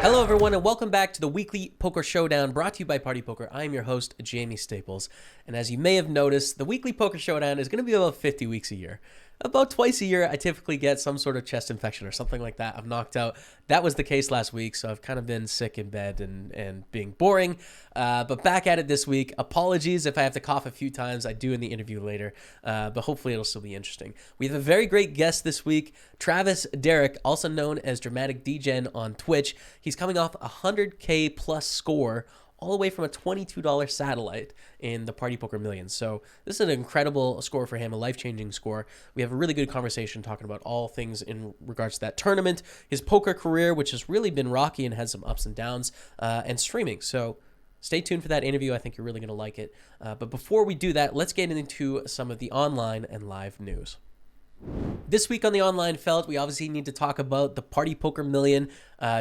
Hello, everyone, and welcome back to the weekly Poker Showdown brought to you by Party Poker. I am your host, Jamie Staples. And as you may have noticed, the weekly Poker Showdown is going to be about 50 weeks a year. About twice a year, I typically get some sort of chest infection or something like that. I'm knocked out. That was the case last week, so I've kind of been sick in bed and being boring. But back at it this week. Apologies if I have to cough a few times. I do in the interview later, but hopefully it'll still be interesting. We have a very great guest this week, Travis Darroch, also known as Dramatic DGen on Twitch. He's coming off a 100K plus score all the way from a $22 satellite in the PartyPoker Million. So this is an incredible score for him, a life-changing score. We have a really good conversation talking about all things in regards to that tournament, his poker career, which has really been rocky and had some ups and downs, and streaming. So stay tuned for that interview. I think you're really going to like it. But before we do that, let's get into some of the online and live news. This week on the online felt, we obviously need to talk about the PartyPoker Million.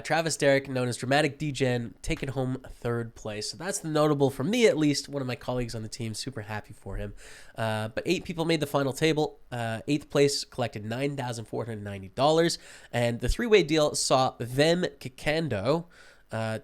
Travis Darroch, known as Dramatic DGen, taking home third place. So that's the notable for me, at least. One of my colleagues on the team, super happy for him. But 8 people made the final table. 8th place collected $9,490. And the three-way deal saw Them Kikando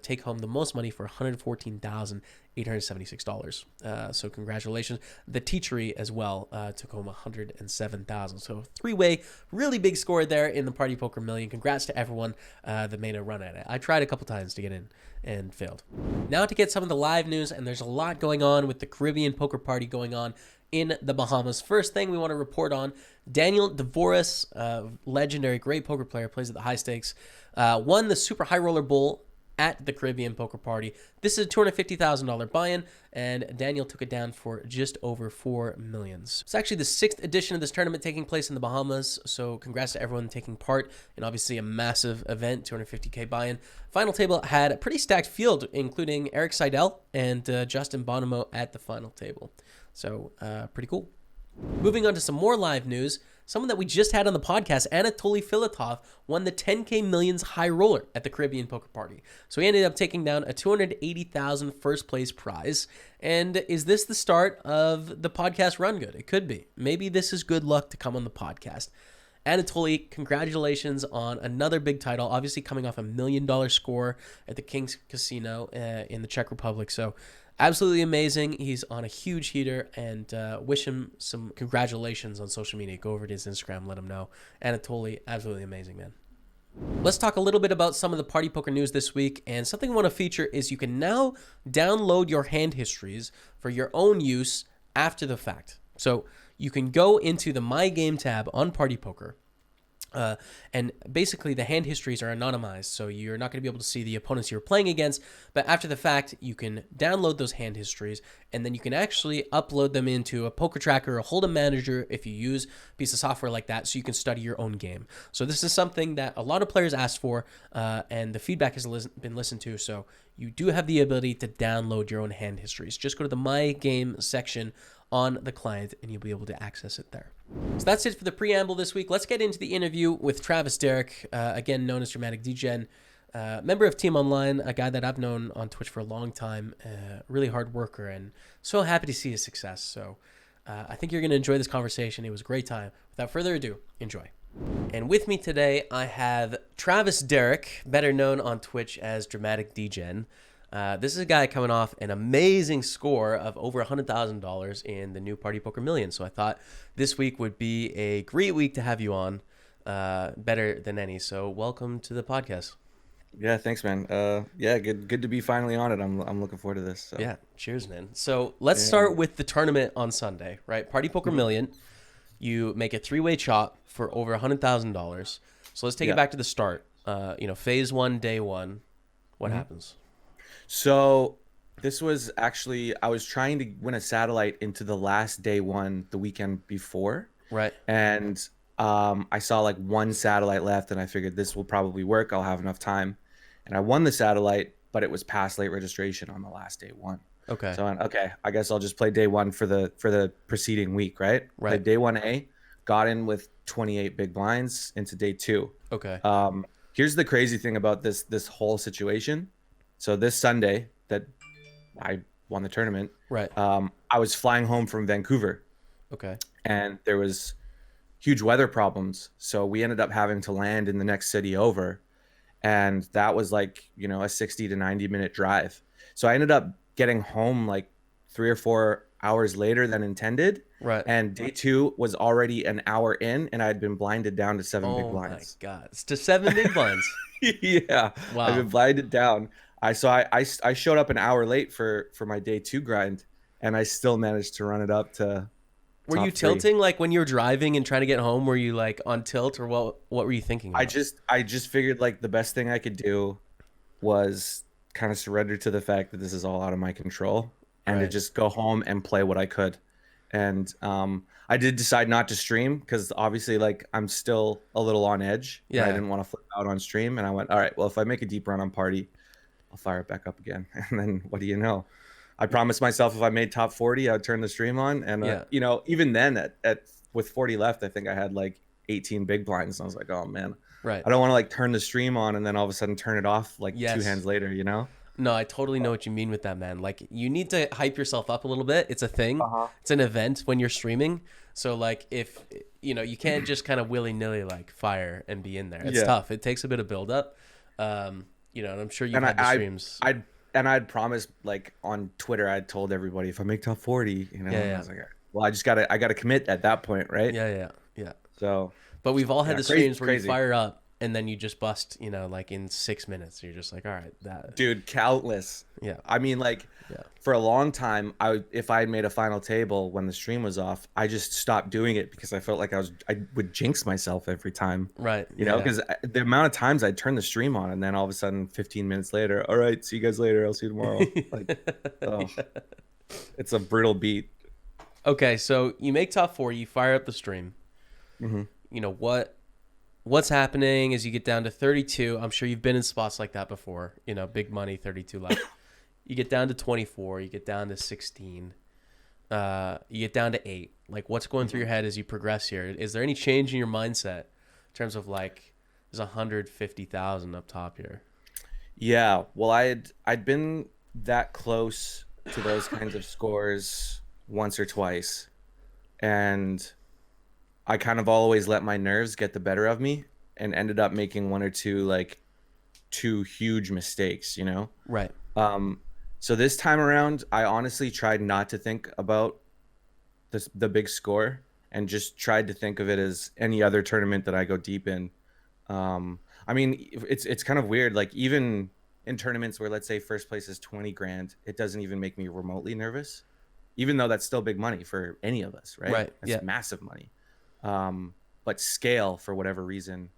take home the most money for $114,876. So congratulations. The Teachery as well took home $107,000. So three-way, really big score there in the PartyPoker Million. Congrats to everyone that made a run at it. I tried a couple times to get in and failed. Now to get some of the live news, and there's a lot going on with the Caribbean Poker Party going on in the Bahamas. First thing we want to report on, Daniel Dvoris, legendary, great poker player, plays at the high stakes, won the Super High Roller Bowl at the Caribbean Poker Party. This is a $250,000 buy-in, and Daniel took it down for just over $4 million. It's actually the 6th edition of this tournament taking place in the Bahamas, so congrats to everyone taking part in obviously a massive event, $250K buy-in. Final table had a pretty stacked field, including Eric Seidel and Justin Bonomo at the final table. So pretty cool. Moving on to some more live news, someone that we just had on the podcast, Anatoly Filatov, won the 10K Millions High Roller at the Caribbean Poker Party. So he ended up taking down a $280,000 first place prize. And is this the start of the podcast run good? It could be. Maybe this is good luck to come on the podcast. Anatoly, congratulations on another big title, obviously coming off a $1 million score at the King's Casino in the Czech Republic. So absolutely amazing. He's on a huge heater, and wish him some congratulations on social media. Go over to his Instagram, let him know. Anatoly, absolutely amazing, man. Let's talk a little bit about some of the Party Poker news this week, and something I want to feature is you can now download your hand histories for your own use after the fact. So you can go into the My Game tab on Party Poker, and basically the hand histories are anonymized, so you're not going to be able to see the opponents you're playing against, but after the fact, you can download those hand histories, and then you can actually upload them into a poker tracker or Hold'em manager if you use a piece of software like that, so you can study your own game. So this is something that a lot of players asked for, and the feedback has been listened to, so you do have the ability to download your own hand histories. Just go to the My Game section on the client, and you'll be able to access it there. So that's it for the preamble this week. Let's get into the interview with Travis Darroch, again known as Dramatic DGen, member of Team Online, a guy that I've known on Twitch for a long time, really hard worker, and so happy to see his success. So I think you're going to enjoy this conversation. It was a great time. Without further ado, enjoy. And with me today, I have Travis Darroch, better known on Twitch as Dramatic DGen. This is a guy coming off an amazing score of over $100,000 in the new Party Poker Million. So I thought this week would be a great week to have you on, better than any. So welcome to the podcast. Yeah, thanks, man. Yeah, good to be finally on it. I'm looking forward to this. So. Yeah, cheers, man. So let's start with the tournament on Sunday, right? Party Poker Million. You make a 3-way chop for over $100,000. So let's take it back to the start. Phase 1, day 1. What happens? So this was actually, I was trying to win a satellite into the last day 1 the weekend before. Right. And I saw like one satellite left, and I figured this will probably work. I'll have enough time. And I won the satellite, but it was past late registration on the last day 1. Okay. So I went, okay, I guess I'll just play day 1 for the preceding week, right? Right. Played day 1A, got in with 28 big blinds into day 2. Okay. Here's the crazy thing about this whole situation. So this Sunday that I won the tournament, right? I was flying home from Vancouver. Okay. And there was huge weather problems, so we ended up having to land in the next city over. and that was like, a 60 to 90 minute drive. So I ended up getting home like 3 or 4 hours later than intended. Right. And day two was already an hour in, and I had been blinded down to 7 big Oh my blinds. God. It's to 7 big blinds. Yeah, I've Wow. been blinded down. I showed up an hour late for my day two grind, and I still managed to run it up to Were you top three. tilting like when you were driving and trying to get home? Were you like on tilt, or what were you thinking I about? just I just figured like the best thing I could do was kind of surrender to the fact that this is all out of my control, and to Right. just go home and play what I could. And I did decide not to stream because obviously like I'm still a little on edge and I Yeah. didn't want to flip out on stream. And I went, all right, well, if I make a deep run on party, I'll fire it back up again. And then what do you know? I promised myself if I made top 40, I'd turn the stream on. And Yeah. even then at with 40 left, I think I had like 18 big blinds. And I was like, oh man, Right. I don't want to like turn the stream on and then all of a sudden turn it off like two Yes. hands later. No, I totally know what you mean with that, man. Like, you need to hype yourself up a little bit. It's a thing. Uh-huh. It's an event when you're streaming. So, like, if you can't just kind of willy nilly like fire and be in there. It's Yeah. tough. It takes a bit of build up. And I'm sure you've And had the streams. I'd promised like on Twitter, I'd told everybody if I make top 40, Yeah, and yeah. I was like, well, I gotta commit at that point, right? Yeah. So But we've all had yeah, the streams where you crazy. fire up and then you just bust, like in 6 minutes. You're just like, all right, that. Dude, countless. Yeah. I mean, like Yeah. for a long time, if I had made a final table when the stream was off, I just stopped doing it because I felt like I would jinx myself every time. Right. Because the amount of times I'd turn the stream on and then all of a sudden 15 minutes later, all right, see you guys later. I'll see you tomorrow. Like, oh, it's a brutal beat. Okay, so you make top 4, you fire up the stream. Mhm. What's happening as you get down to 32? I'm sure you've been in spots like that before. Big money, 32 left. You get down to 24. You get down to 16. You get down to 8. Like, what's going through your head as you progress here? Is there any change in your mindset in terms of like, there's 150,000 up top here? Yeah, well, I'd been that close to those kinds of scores once or twice, and I kind of always let my nerves get the better of me and ended up making one or two like two huge mistakes. Right. So this time around, I honestly tried not to think about the big score and just tried to think of it as any other tournament that I go deep in. I mean, it's kind of weird. Like even in tournaments where let's say first place is 20 grand, it doesn't even make me remotely nervous, even though that's still big money for any of us, right? Right. That's Yeah. massive money. But scale for whatever reason,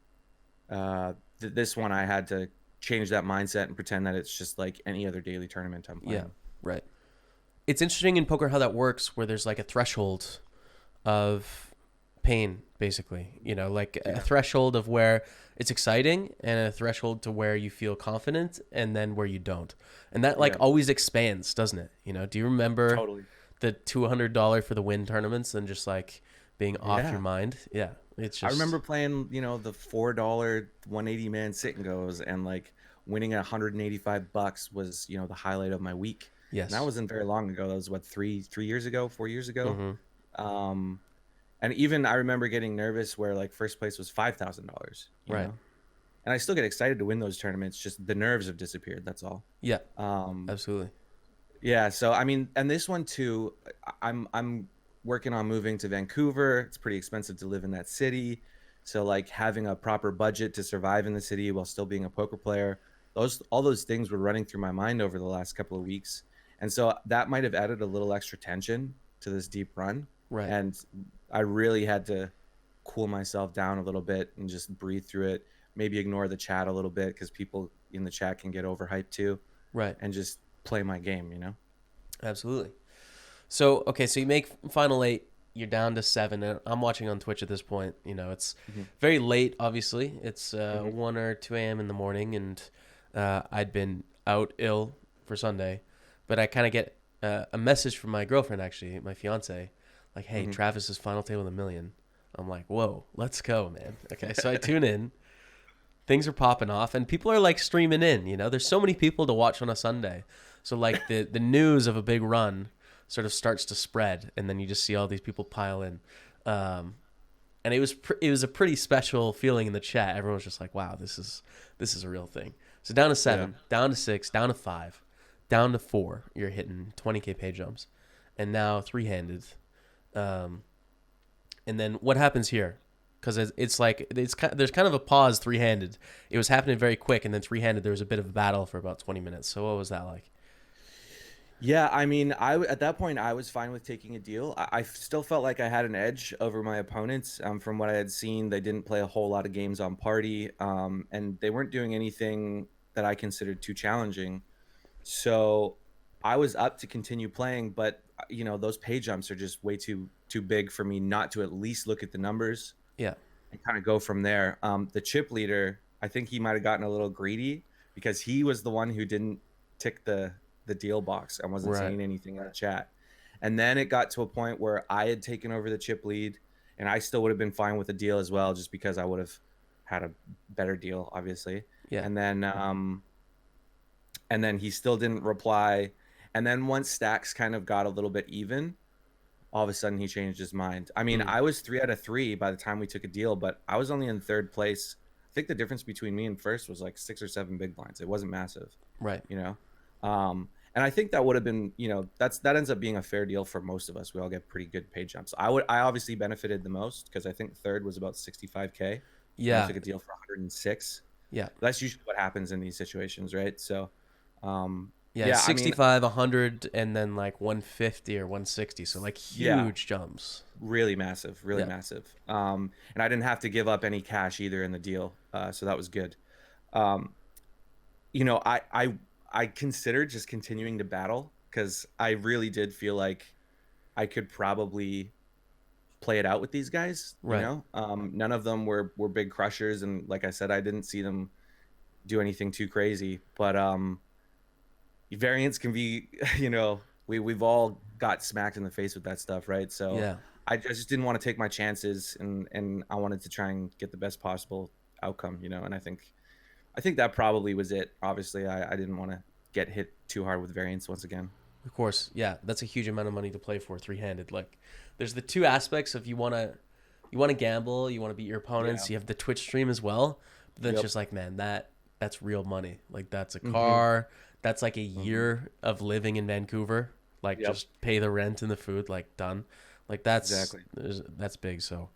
this one I had to change that mindset and pretend that it's just like any other daily tournament I'm playing. Yeah. Right. It's interesting in poker how that works, where there's like a threshold of pain, basically. Like a threshold of where it's exciting and a threshold to where you feel confident and then where you don't. And that like Yeah. always expands, doesn't it? Do you remember Totally. the $200 for the win tournaments and just like being off Yeah. your mind? Yeah. It's just I remember playing, the $4 180 man sit and goes, and like winning $185 was, the highlight of my week. yes. And that wasn't very long ago. That was what, 3 years ago, 4 years ago. Mhm. And even I remember getting nervous where like first place was $5,000. Right. And I still get excited to win those tournaments. Just the nerves have disappeared. That's all. Yeah. Um, Absolutely. yeah. So I mean, and this one too, I'm working on moving to Vancouver. It's pretty expensive to live in that city. So like having a proper budget to survive in the city while still being a poker player, all those things were running through my mind over the last couple of weeks. And so that might have added a little extra tension to this deep run. Right. And I really had to cool myself down a little bit and just breathe through it. Maybe ignore the chat a little bit because people in the chat can get overhyped too. Right. And just play my game. Absolutely. So, okay, so you make final 8, you're down to 7. And I'm watching on Twitch at this point. It's very late, obviously. It's 1 or 2 a.m. in the morning, and I'd been out ill for Sunday. But I kind of get a message from my girlfriend, actually, my fiance, like, hey, Travis's final table of $1 million. I'm like, whoa, let's go, man. Okay, so I tune in. Things are popping off, and people are, like, streaming in, There's so many people to watch on a Sunday. So, like, the news of a big run sort of starts to spread, and then you just see all these people pile in. and it was a pretty special feeling in the chat. Everyone was just like, "Wow, this is a real thing." So down to Yeah. 7, down to 6, down to 5, down to 4. You're hitting 20K pay jumps, and now three-handed. Um, and then what happens here? Because it's like there's kind of a pause three-handed. It was happening very quick, and then three-handed there was a bit of a battle for about 20 minutes. So what was that like? Yeah, I mean, at that point I was fine with taking a deal. I still felt like I had an edge over my opponents. From what I had seen, they didn't play a whole lot of games on party, and they weren't doing anything that I considered too challenging. So I was up to continue playing, but those pay jumps are just way too big for me not to at least look at the numbers Yeah. and kind of go from there. The chip leader, I think he might have gotten a little greedy because he was the one who didn't tick the deal box and wasn't Right. saying anything in the chat. And then it got to a point where I had taken over the chip lead, and I still would have been fine with the deal as well, just because I would have had a better deal, obviously. Yeah. And then he still didn't reply. And then once stacks kind of got a little bit even, all of a sudden he changed his mind. I mean, I was 3 out of 3 by the time we took a deal, but I was only in third place. I think the difference between me and first was like 6 or 7 big blinds. It wasn't massive, Right. and I think that would have been, that ends up being a fair deal for most of us. We all get pretty good pay jumps. I obviously benefited the most because I think third was about 65K. And I Yeah. took a deal for 106. Yeah. That's usually what happens in these situations, right? So, Yeah, yeah, I mean, 65, 100, and then like 150 or 160. So like yeah, huge jumps. really massive, really Yeah. massive. And I didn't have to give up any cash either in the deal, so that was good. Um, I considered just continuing to battle because I really did feel like I could probably play it out with these guys. Right. None of them were big crushers, and like I said, I didn't see them do anything too crazy. But variance can be, we've all got smacked in the face with that stuff, right? So Yeah. I just didn't want to take my chances, and I wanted to try and get the best possible outcome, and I think that probably was it. Obviously, I didn't want to get hit too hard with variance once again. Of course. Yeah, that's a huge amount of money to play for three-handed. Like there's the two aspects of you want to gamble, you want to beat your opponents, Yeah. you have the Twitch stream as well. But then it's Yep. just like, man, that's real money. Like that's a Mm-hmm. car, that's like a Mm-hmm. year of living in Vancouver. Like Yep. just pay the rent and the food, like done. Like that's Exactly. that's big. So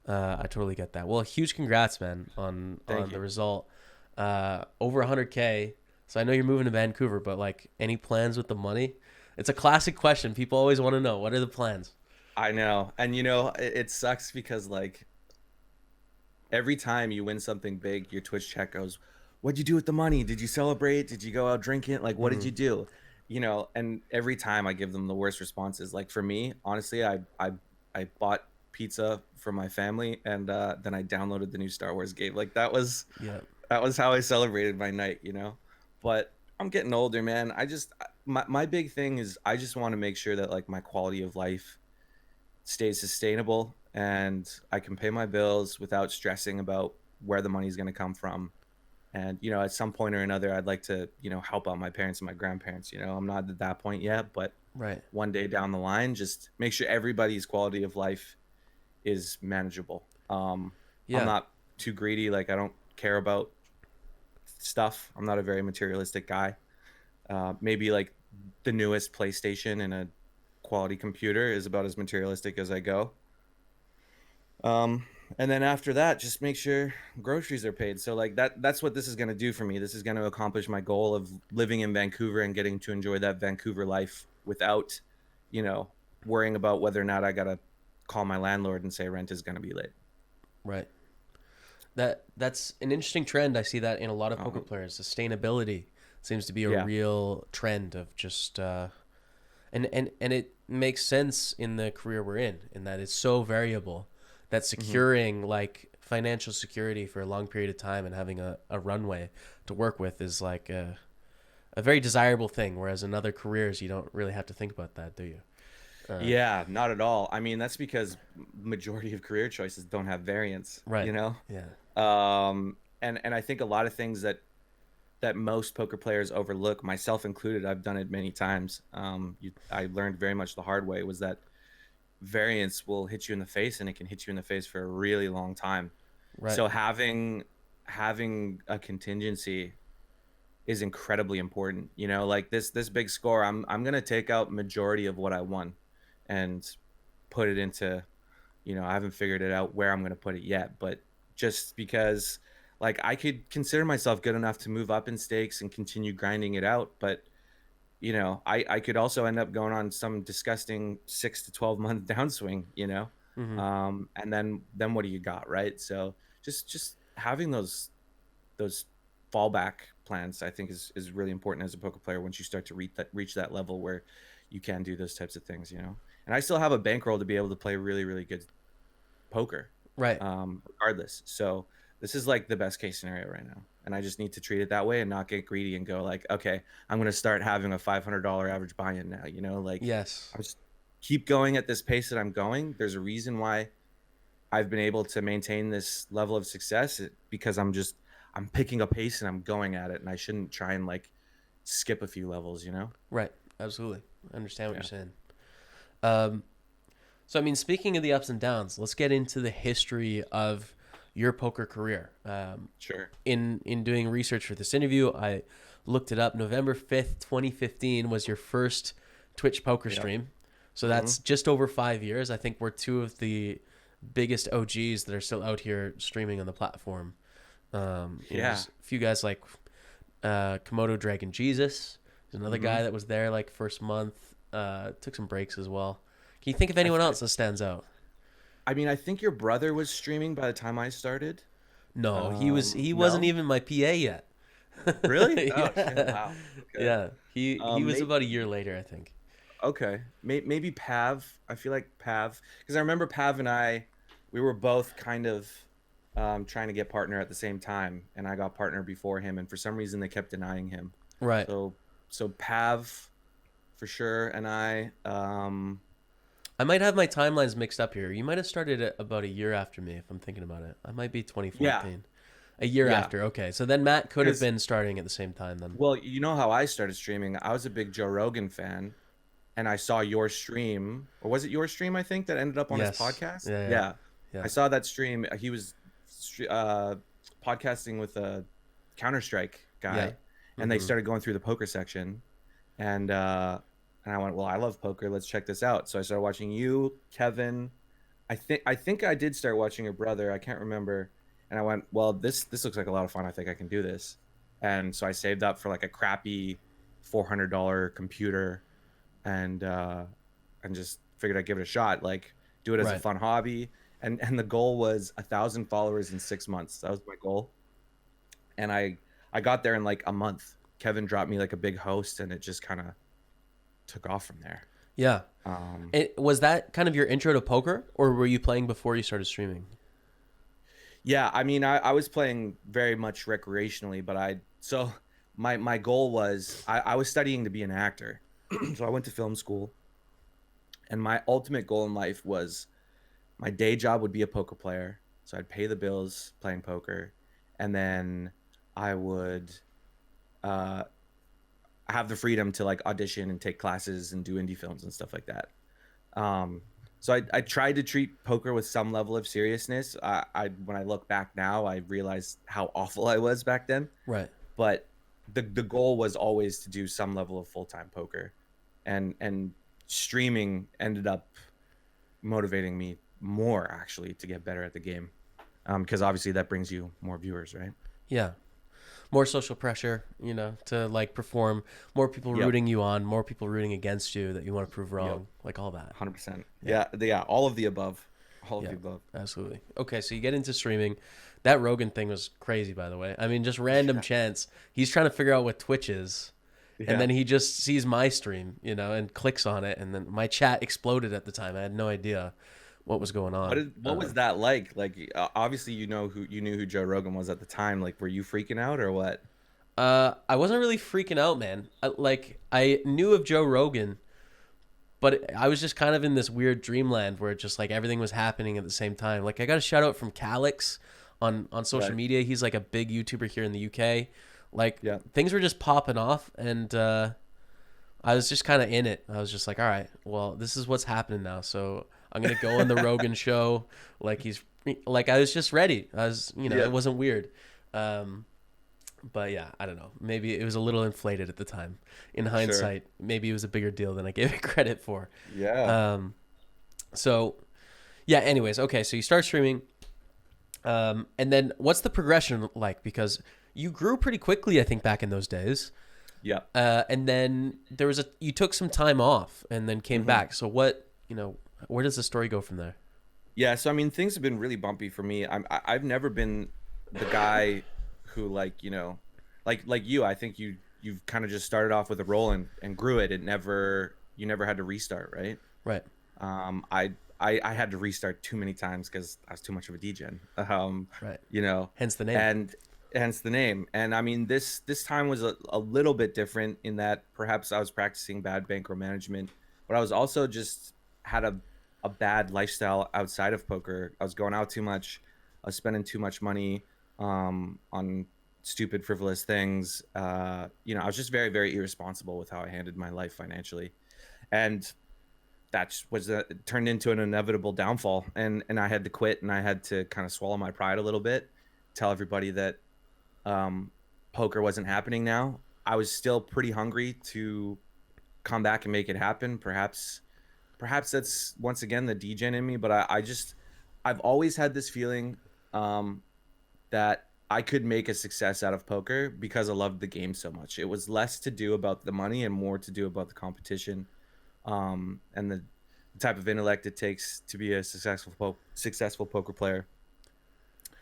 I totally get that. Well, huge congrats, man, on Thank the you. result. Over 100K. So I know you're moving to Vancouver, but like any plans with the money? It's a classic question. People always want to know, what are the plans? I know. And it sucks because like every time you win something big, your Twitch chat goes, "What'd you do with the money? Did you celebrate? Did you go out drinking? Like, what did you do?" And every time I give them the worst responses. Like for me, honestly, I bought pizza for my family, and then I downloaded the new Star Wars game. Like Yeah. that was how I celebrated my night. But I'm getting older, man. My big thing is I just want to make sure that like my quality of life stays sustainable and I can pay my bills without stressing about where the money's going to come from. And at some point or another, I'd like to help out my parents and my grandparents. I'm not at that point yet, but Right. one day down the line, just make sure everybody's quality of life is manageable. I'm Yeah. not too greedy. Like I don't care about stuff. I'm not a very materialistic guy. Maybe like the newest PlayStation and a quality computer is about as materialistic as I go. And then after that, just make sure groceries are paid. So like that's what this is going to do for me. This is going to accomplish my goal of living in Vancouver and getting to enjoy that Vancouver life without, worrying about whether or not I got to call my landlord and say rent is going to be late. Right. That's an interesting trend. I see that in a lot of poker Um, players. Sustainability seems to be a yeah. real trend of just and it makes sense in the career we're in that it's so variable that Hmm. securing like financial security for a long period of time and having a runway to work with is like a very desirable thing. Whereas in other careers, you don't really have to think about that, do you? Uh, Yeah, not at all. I mean, that's because majority of career choices don't have variance, right. Yeah. and I think a lot of things that most poker players overlook, myself included, I've done it many times. I learned very much the hard way was that variance will hit you in the face, and it can hit you in the face for a really long time. Right. So having a contingency is incredibly important. You know, like this big score, I'm gonna take out majority of what I won and put it into, you know, I haven't figured it out where I'm gonna put it yet, but just because like I could consider myself good enough to move up in stakes and continue grinding it out, but you know, I could also end up going on some disgusting 6 to 12 month downswing, you know. Mm-hmm. And then what do you got, right? So just having those fallback plans, I think is really important as a poker player once you start to reach that level where you can do those types of things, you know. And I still have a bankroll to be able to play really, really good poker, Right. regardless. So this is like the best case scenario right now, and I just need to treat it that way and not get greedy and go like, okay, I'm gonna start having a $500 average buy-in now, you know, like Yes. I just keep going at this pace that I'm going. There's a reason why I've been able to maintain this level of success, because I'm picking a pace and I'm going at it, and I shouldn't try and like skip a few levels, you know. Right. Absolutely. I understand what Yeah. you're saying. Um, so I mean, speaking of the ups and downs, let's get into the history of your poker career. Sure. In doing research for this interview, I looked it up. November 5th, 2015 was your first Twitch poker Yep. stream. So that's just over 5 years. I think we're two of the biggest OGs that are still out here streaming on the platform. There's a few guys like Komodo Dragon Jesus. There's another guy that was there like first month. Took some breaks as well. Can you think of anyone else that stands out? I mean, I think your brother was streaming by the time I started. No, he wasn't No? even my PA yet. Really? Oh, Yeah. shit. Wow. Okay. Yeah. He was Maybe, about a year later, I think. okay. Maybe Pav. I feel like Pav, because I remember Pav and I, we were both kind of trying to get partner at the same time, and I got partner before him, and for some reason they kept denying him. Right. So Pav, for sure, and I might have my timelines mixed up here. You might have started it about a year after me, if I'm thinking about it. I might be yeah, 2014. A year yeah. after. Okay. So then Matt could have Because been starting at the same time then. well, you know how I started streaming. I was a big Joe Rogan fan, and I saw your stream, or was it your stream? I think that ended up on his Yes. podcast. Yeah. Yeah. Yeah, Yeah. I saw that stream. He was podcasting with a Counter-Strike guy, Yeah. and they started going through the poker section, and I went, well, I love poker. Let's check this out. So I started watching you, Kevin. I think I did start watching your brother. I can't remember. And I went, well, this looks like a lot of fun. I think I can do this. And so I saved up for like a crappy $400 computer, and just figured I'd give it a shot. Like, do it as a Right. fun hobby. And the goal was 1,000 followers in 6 months. That was my goal. And I got there in like a month. Kevin dropped me like a big host, and it just kind of took off from there. Yeah. Um, Was that kind of your intro to poker, or were you playing before you started streaming? yeah, I mean, I was playing very much recreationally, but so my goal was I was studying to be an actor. So I went to film school, and my ultimate goal in life was my day job would be a poker player. So I'd pay the bills playing poker, and then I would uh, have the freedom to like audition and take classes and do indie films and stuff like that. So I tried to treat poker with some level of seriousness. When I look back now, I realize how awful I was back then. Right. But the goal was always to do some level of full-time poker, and streaming ended up motivating me more actually to get better at the game, because obviously that brings you more viewers, right? Yeah. More social pressure, to like perform, more people Yep. rooting you on, more people rooting against you that you want to prove wrong, Yep. like all that. 100%. Yeah, all of the above. All of Yeah, the above. absolutely. Okay, so you get into streaming. That Rogan thing was crazy, by the way. I mean, just random chance. He's trying to figure out what Twitch is, Yeah. and then he just sees my stream, and clicks on it, and then my chat exploded at the time. I had no idea what was going on. What was that like? Like, obviously you knew who Joe Rogan was at the time. Like, were you freaking out or what? I wasn't really freaking out, man. I knew of Joe Rogan, but I was just kind of in this weird dreamland where just like everything was happening at the same time. Like I got a shout out from Calix on social Right. media. He's like a big YouTuber here in the UK. Like Yeah. things were just popping off, and I was just kind of in it. I was just like, all right, well, this is what's happening now. So I'm gonna go on the Rogan show. Like I was just ready. I was, Yeah, it wasn't weird. But yeah, I don't know. Maybe it was a little inflated at the time. In sure. hindsight, maybe it was a bigger deal than I gave it credit for. Yeah. Um, so yeah. Anyways, okay. So you start streaming, and then what's the progression like? Because you grew pretty quickly, I think, back in those days. Yeah. And then you took some time off and then came hmm back. So what, where does the story go from there? Yeah. So I mean, things have been really bumpy for me. I've never been the guy who like like you. I think you've kind of just started off with a roll and grew it. You never had to restart, right? Right. Um, I I had to restart too many times because I was too much of a degen. Right. You know, Hence the name. and hence the name. And I mean, this time was a little bit different in that perhaps I was practicing bad bankroll management, but I was also just had a bad lifestyle outside of poker. I was going out too much. I was spending too much money on stupid, frivolous things. I was just very, very irresponsible with how I handled my life financially, and that was turned into an inevitable downfall. And I had to quit, and I had to kind of swallow my pride a little bit, tell everybody that um, poker wasn't happening now. I was still pretty hungry to come back and make it happen. Perhaps that's once again the degen in me, but I've always had this feeling um, that I could make a success out of poker because I loved the game so much. It was less to do about the money and more to do about the competition, and the type of intellect it takes to be a successful poker player.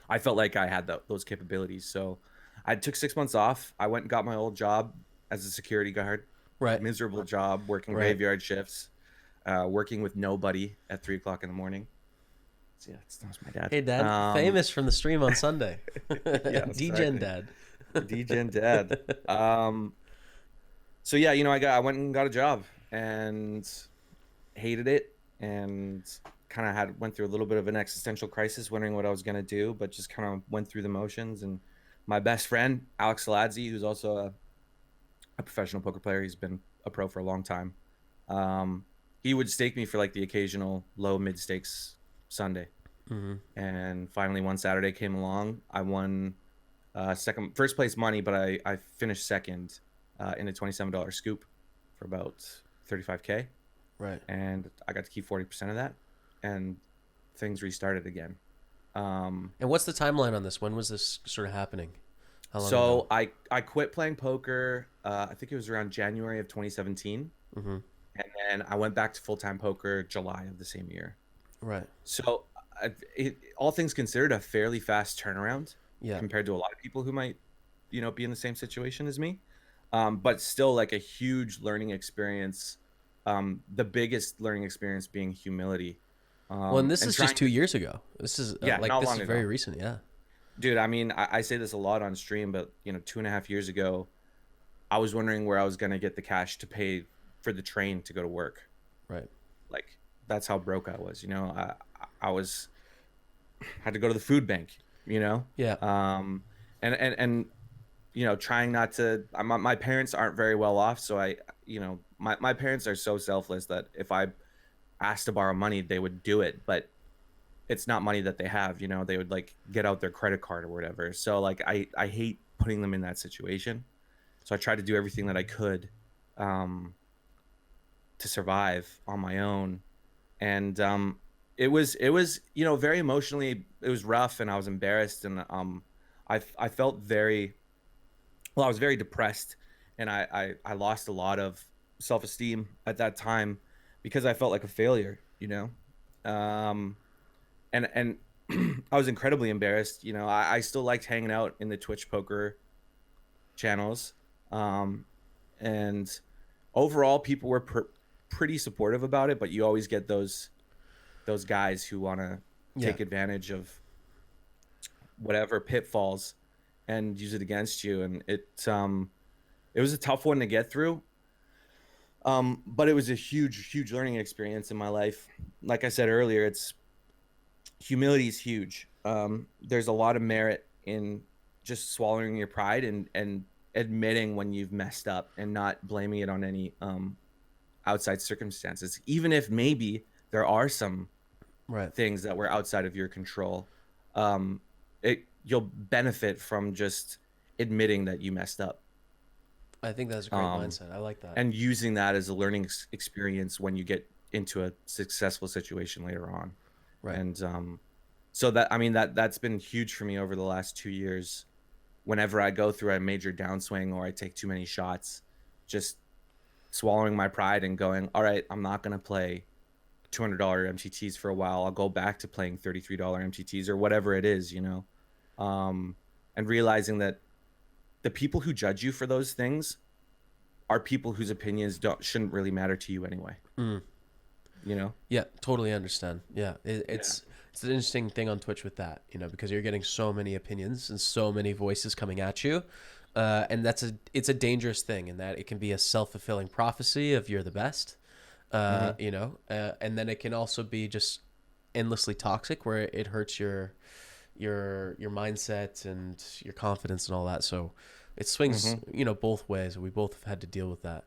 I felt like I had those capabilities. So I took 6 months off. I went and got my old job as a security guard. Right. Miserable job, working Right. graveyard shifts, working with nobody at 3 o'clock in the morning. So yeah, that's my dad. Hey, Dad. Famous from the stream on Sunday. Yeah, Degen exactly. Dad. Degen dad. So yeah, I went and got a job and hated it, and kind of went through a little bit of an existential crisis, wondering what I was gonna do, but just kind of went through the motions. And my best friend Alex Saladzi, who's also a professional poker player, he's been a pro for a long time. He would stake me for like the occasional low mid stakes Sunday, Mm-hmm. and finally one Saturday came along. I won first place money, but I finished second in a $27 scoop for about 35K, Right. and I got to keep 40% of that, and things restarted again. And what's the timeline on this? When was this sort of happening? How long So ago? I quit playing poker. I think it was around January of 2017, Mm-hmm. and then I went back to full-time poker July of the same year. Right. So all things considered, a fairly fast turnaround Yeah. compared to a lot of people who might, be in the same situation as me. But still like a huge learning experience. The biggest learning experience being humility. Well, and this And is just trying 2 years ago. This is yeah, not this is long very ago. recent. Yeah. Dude, I mean, I say this a lot on stream, but 2.5 years ago, I was wondering where I was gonna get the cash to pay for the train to go to work. Right. Like that's how broke I was. I was had to go to the food bank. Yeah. And trying not to. My parents aren't very well off, so my parents are so selfless that if I asked to borrow money, they would do it, but it's not money that they have. They would like get out their credit card or whatever. So like I hate putting them in that situation. So I tried to do everything that I could to survive on my own, and it was very emotionally, it was rough, and I was embarrassed, and I felt very well. I was very depressed, and I lost a lot of self-esteem at that time because I felt like a failure, um and I was incredibly embarrassed. I still liked hanging out in the Twitch poker channels, um and overall people were pretty supportive about it, but you always get those guys who want to Yeah. take advantage of whatever pitfalls and use it against you. And it was a tough one to get through, but it was a huge learning experience in my life. Like I said earlier, it's humility is huge. There's a lot of merit in just swallowing your pride and admitting when you've messed up and not blaming it on any outside circumstances, even if maybe there are some Right. things that were outside of your control, you'll benefit from just admitting that you messed up, I think that's a great um, mindset. I like that. and using that as a learning experience when you get into a successful situation later on. Right. And so that, I mean, that's been huge for me over the last 2 years. Whenever I go through a major downswing or I take too many shots, just swallowing my pride and going, all right, I'm not going to play $200 MTTs for a while. I'll go back to playing $33 MTTs or whatever it is, and realizing that the people who judge you for those things are people whose opinions shouldn't really matter to you anyway. Mm. You know? Yeah, totally understand. Yeah, Yeah. it's an interesting thing on Twitch with that, because you're getting so many opinions and so many voices coming at you, and it's a dangerous thing in that it can be a self-fulfilling prophecy of you're the best, Mm-hmm. and then it can also be just endlessly toxic where it hurts your mindset and your confidence and all that. So it swings, Mm-hmm. both ways. We both have had to deal with that,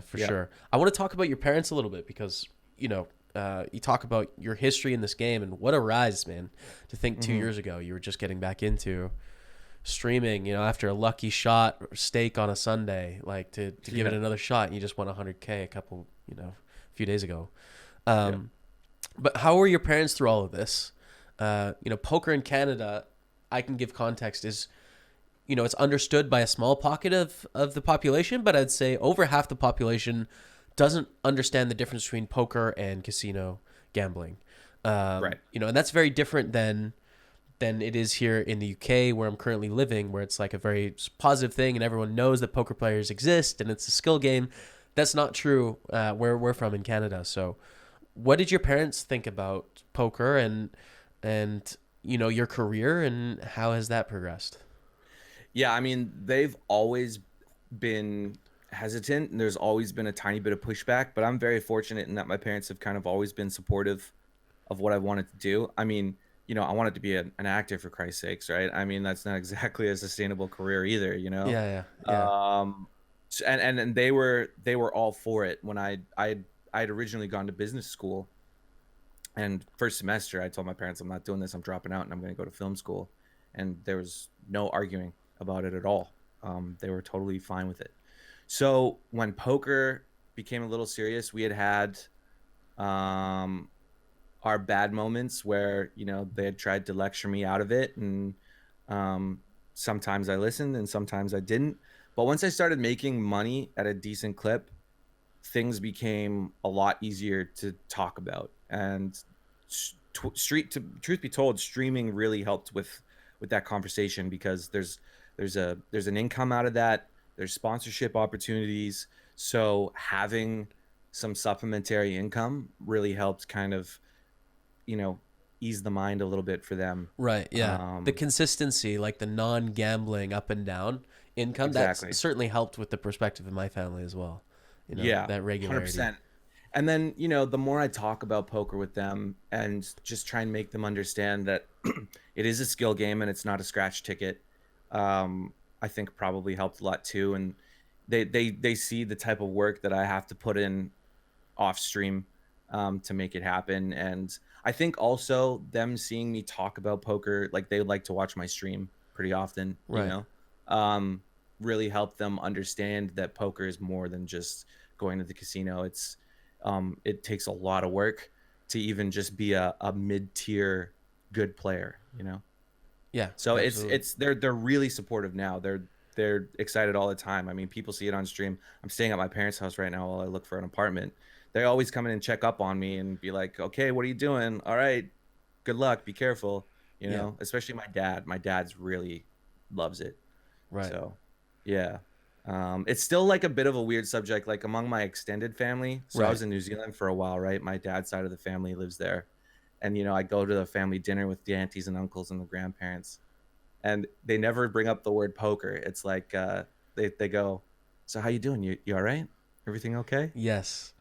for Yeah. sure. I want to talk about your parents a little bit because, you talk about your history in this game and what a rise, man, to think 2 years ago you were just getting back into streaming, after a lucky shot or stake on a Sunday, like to give it Yeah. another shot and you just won 100K a few days ago. Yeah. But how were your parents through all of this? Poker in Canada, I can give context, is, it's understood by a small pocket of the population, but I'd say over half the population doesn't understand the difference between poker and casino gambling. Right. And that's very different than it is here in the UK where I'm currently living, where it's like a very positive thing and everyone knows that poker players exist and it's a skill game. That's not true where we're from in Canada. So what did your parents think about poker and your career, and how has that progressed? Yeah, I mean, they've always been hesitant and there's always been a tiny bit of pushback, but I'm very fortunate in that my parents have kind of always been supportive of what I wanted to do. I mean, I wanted to be an actor, for Christ's sakes, right? I mean, that's not exactly a sustainable career either, Yeah, yeah, and they were all for it when I'd originally gone to business school, and first semester I told my parents I'm not doing this, I'm dropping out and I'm going to go to film school, and there was no arguing about it at all. They were totally fine with it. So when poker became a little serious, we had our bad moments where they had tried to lecture me out of it, and sometimes I listened and sometimes I didn't. But once I started making money at a decent clip, things became a lot easier to talk about. And truth be told, streaming really helped with that conversation, because there's an income out of that. There's sponsorship opportunities. So having some supplementary income really helped kind of, ease the mind a little bit for them. right, yeah. The consistency, like the non-gambling up and down income, that's Exactly. certainly helped with the perspective of my family as well. Yeah, That regularity. 100%. And then, the more I talk about poker with them and just try and make them understand that it is a skill game and it's not a scratch ticket, I think probably helped a lot too. And they see the type of work that I have to put in off stream, to make it happen. And I think also them seeing me talk about poker, like they like to watch my stream pretty often, Right. really helped them understand that poker is more than just going to the casino. It takes a lot of work to even just be a mid-tier good player. Yeah, So absolutely. they're really supportive now. They're excited all the time. I mean, people see it on stream. I'm staying at my parents' house right now while I look for an apartment. They always come in and check up on me and be like, "Okay, what are you doing? All right, good luck. Be careful." Yeah, Especially my dad. My dad's really loves it. right. So, yeah. It's still like a bit of a weird subject, like among my extended family. So I Right. was in New Zealand for a while, right? My dad's side of the family lives there. And, I go to the family dinner with the aunties and uncles and the grandparents, and they never bring up the word poker. It's like, they go, "So how you doing? You all right? Everything okay?" Yes.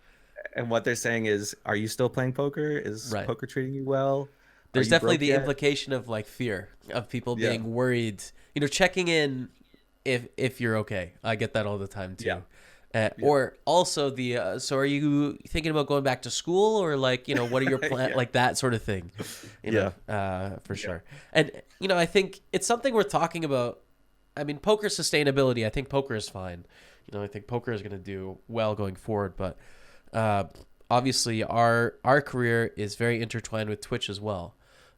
And what they're saying is, "Are you still playing poker? Is Right. poker treating you well? Are There's you definitely broke the yet?" implication of like fear of people Yeah. being worried, checking in if you're okay. I get that all the time Yeah. too. Yeah. Or also so are you thinking about going back to school, or like, what are your plan, Yeah. like that sort of thing, Yeah. for Yeah. sure. And, I think it's something we're talking about. I mean, poker sustainability, I think poker is fine. I think poker is going to do well going forward, but uh, obviously our career is very intertwined with Twitch as well.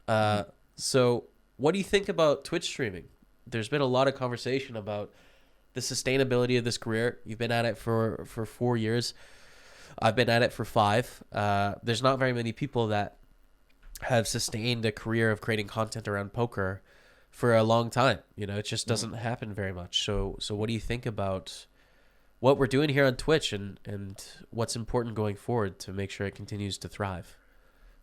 Mhm. Uh, so what do you think about Twitch streaming? There's been a lot of conversation about the sustainability of this career. You've been at it for 4 years. I've been at it for 5. There's not very many people that have sustained a career of creating content around poker for a long time. It just Mhm. doesn't happen very much. So what do you think about what we're doing here on Twitch, and what's important going forward to make sure it continues to thrive?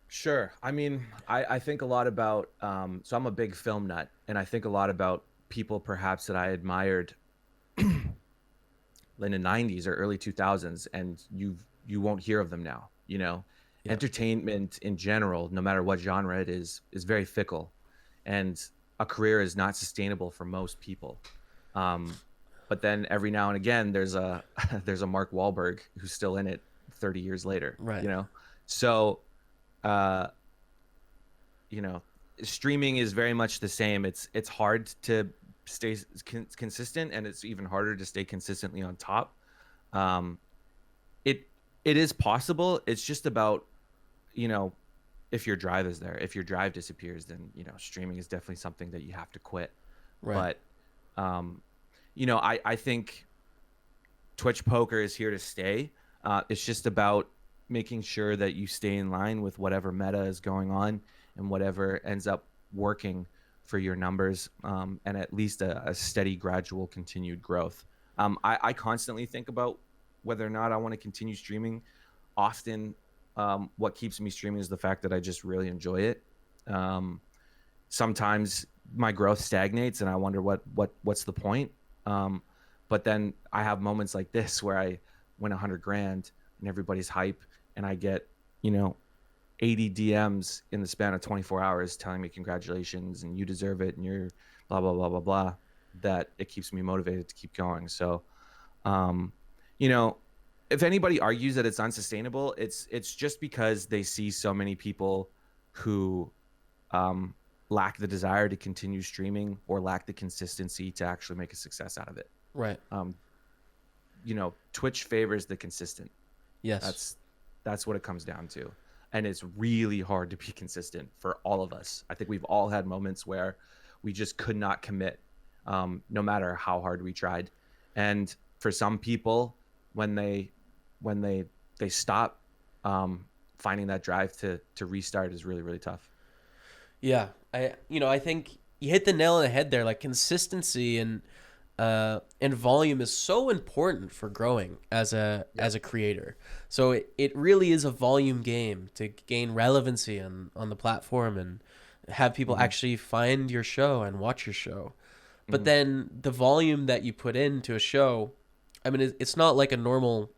Sure. I mean, I think a lot about, so I'm a big film nut, and I think a lot about people perhaps that I admired in the 90s or early 2000s, and you won't hear of them now. Yeah. Entertainment in general, no matter what genre it is very fickle, and a career is not sustainable for most people. um but then every now and again there's a there's a Mark Wahlberg who's still in it 30 years later, Right. so uh you know streaming is very much the same. It's hard to stay consistent, and it's even harder to stay consistently on top. um it it is possible. It's just about, you know if your drive is there. If your drive disappears, then streaming is definitely something that you have to quit. Right. But um I think Twitch poker is here to stay. It's just about making sure that you stay in line with whatever meta is going on and whatever ends up working for your numbers, and at least a steady, gradual, continued growth. I constantly think about whether or not I want to continue streaming. Often, what keeps me streaming is the fact that I just really enjoy it. Um, Sometimes my growth stagnates, and I wonder what's the point. Um, but then I have moments like this where I win 100 grand and everybody's hype, and I get you know 80 DMs in the span of 24 hours telling me congratulations and you deserve it and you're blah blah blah blah blah. That it keeps me motivated to keep going. So, um, you know, if anybody argues that it's unsustainable, it's just because they see so many people who um, lack the desire to continue streaming or lack the consistency to actually make a success out of it. Right. Um, Twitch favors the consistent. Yes. That's what it comes down to. And it's really hard to be consistent for all of us. I think we've all had moments where we just could not commit, no matter how hard we tried. And for some people, when they stop, finding that drive to restart is really, really tough. Yeah. I think you hit the nail on the head there. Like, consistency and volume is so important for growing as a Yeah. as a creator. So it really is a volume game to gain relevancy on the platform and have people Hmm. actually find your show and watch your show. But Hmm. then the volume that you put into a show, I mean, it's not like a normal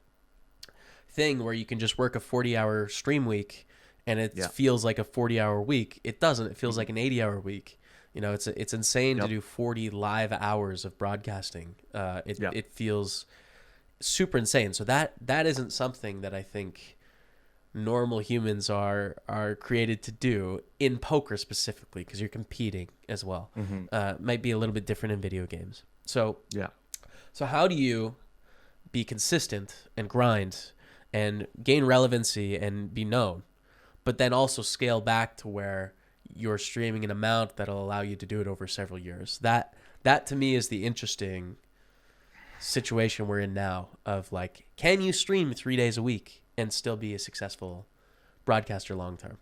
thing where you can just work a 40-hour stream week and it Yeah. feels like a 40-hour week. It doesn't. It feels Hmm. like an 80-hour week. It's insane to Yep. do 40 live hours of broadcasting. It Yeah. it feels super insane. So that isn't something that I think normal humans are created to do in poker specifically, because you're competing as well. Hmm. Might be a little bit different in video games. So Yeah. how do you be consistent and grind and gain relevancy and be known, but then also scale back to where you're streaming an amount that'll allow you to do it over several years? That to me is the interesting situation we're in now, of like, can you stream 3 days a week and still be a successful broadcaster long term?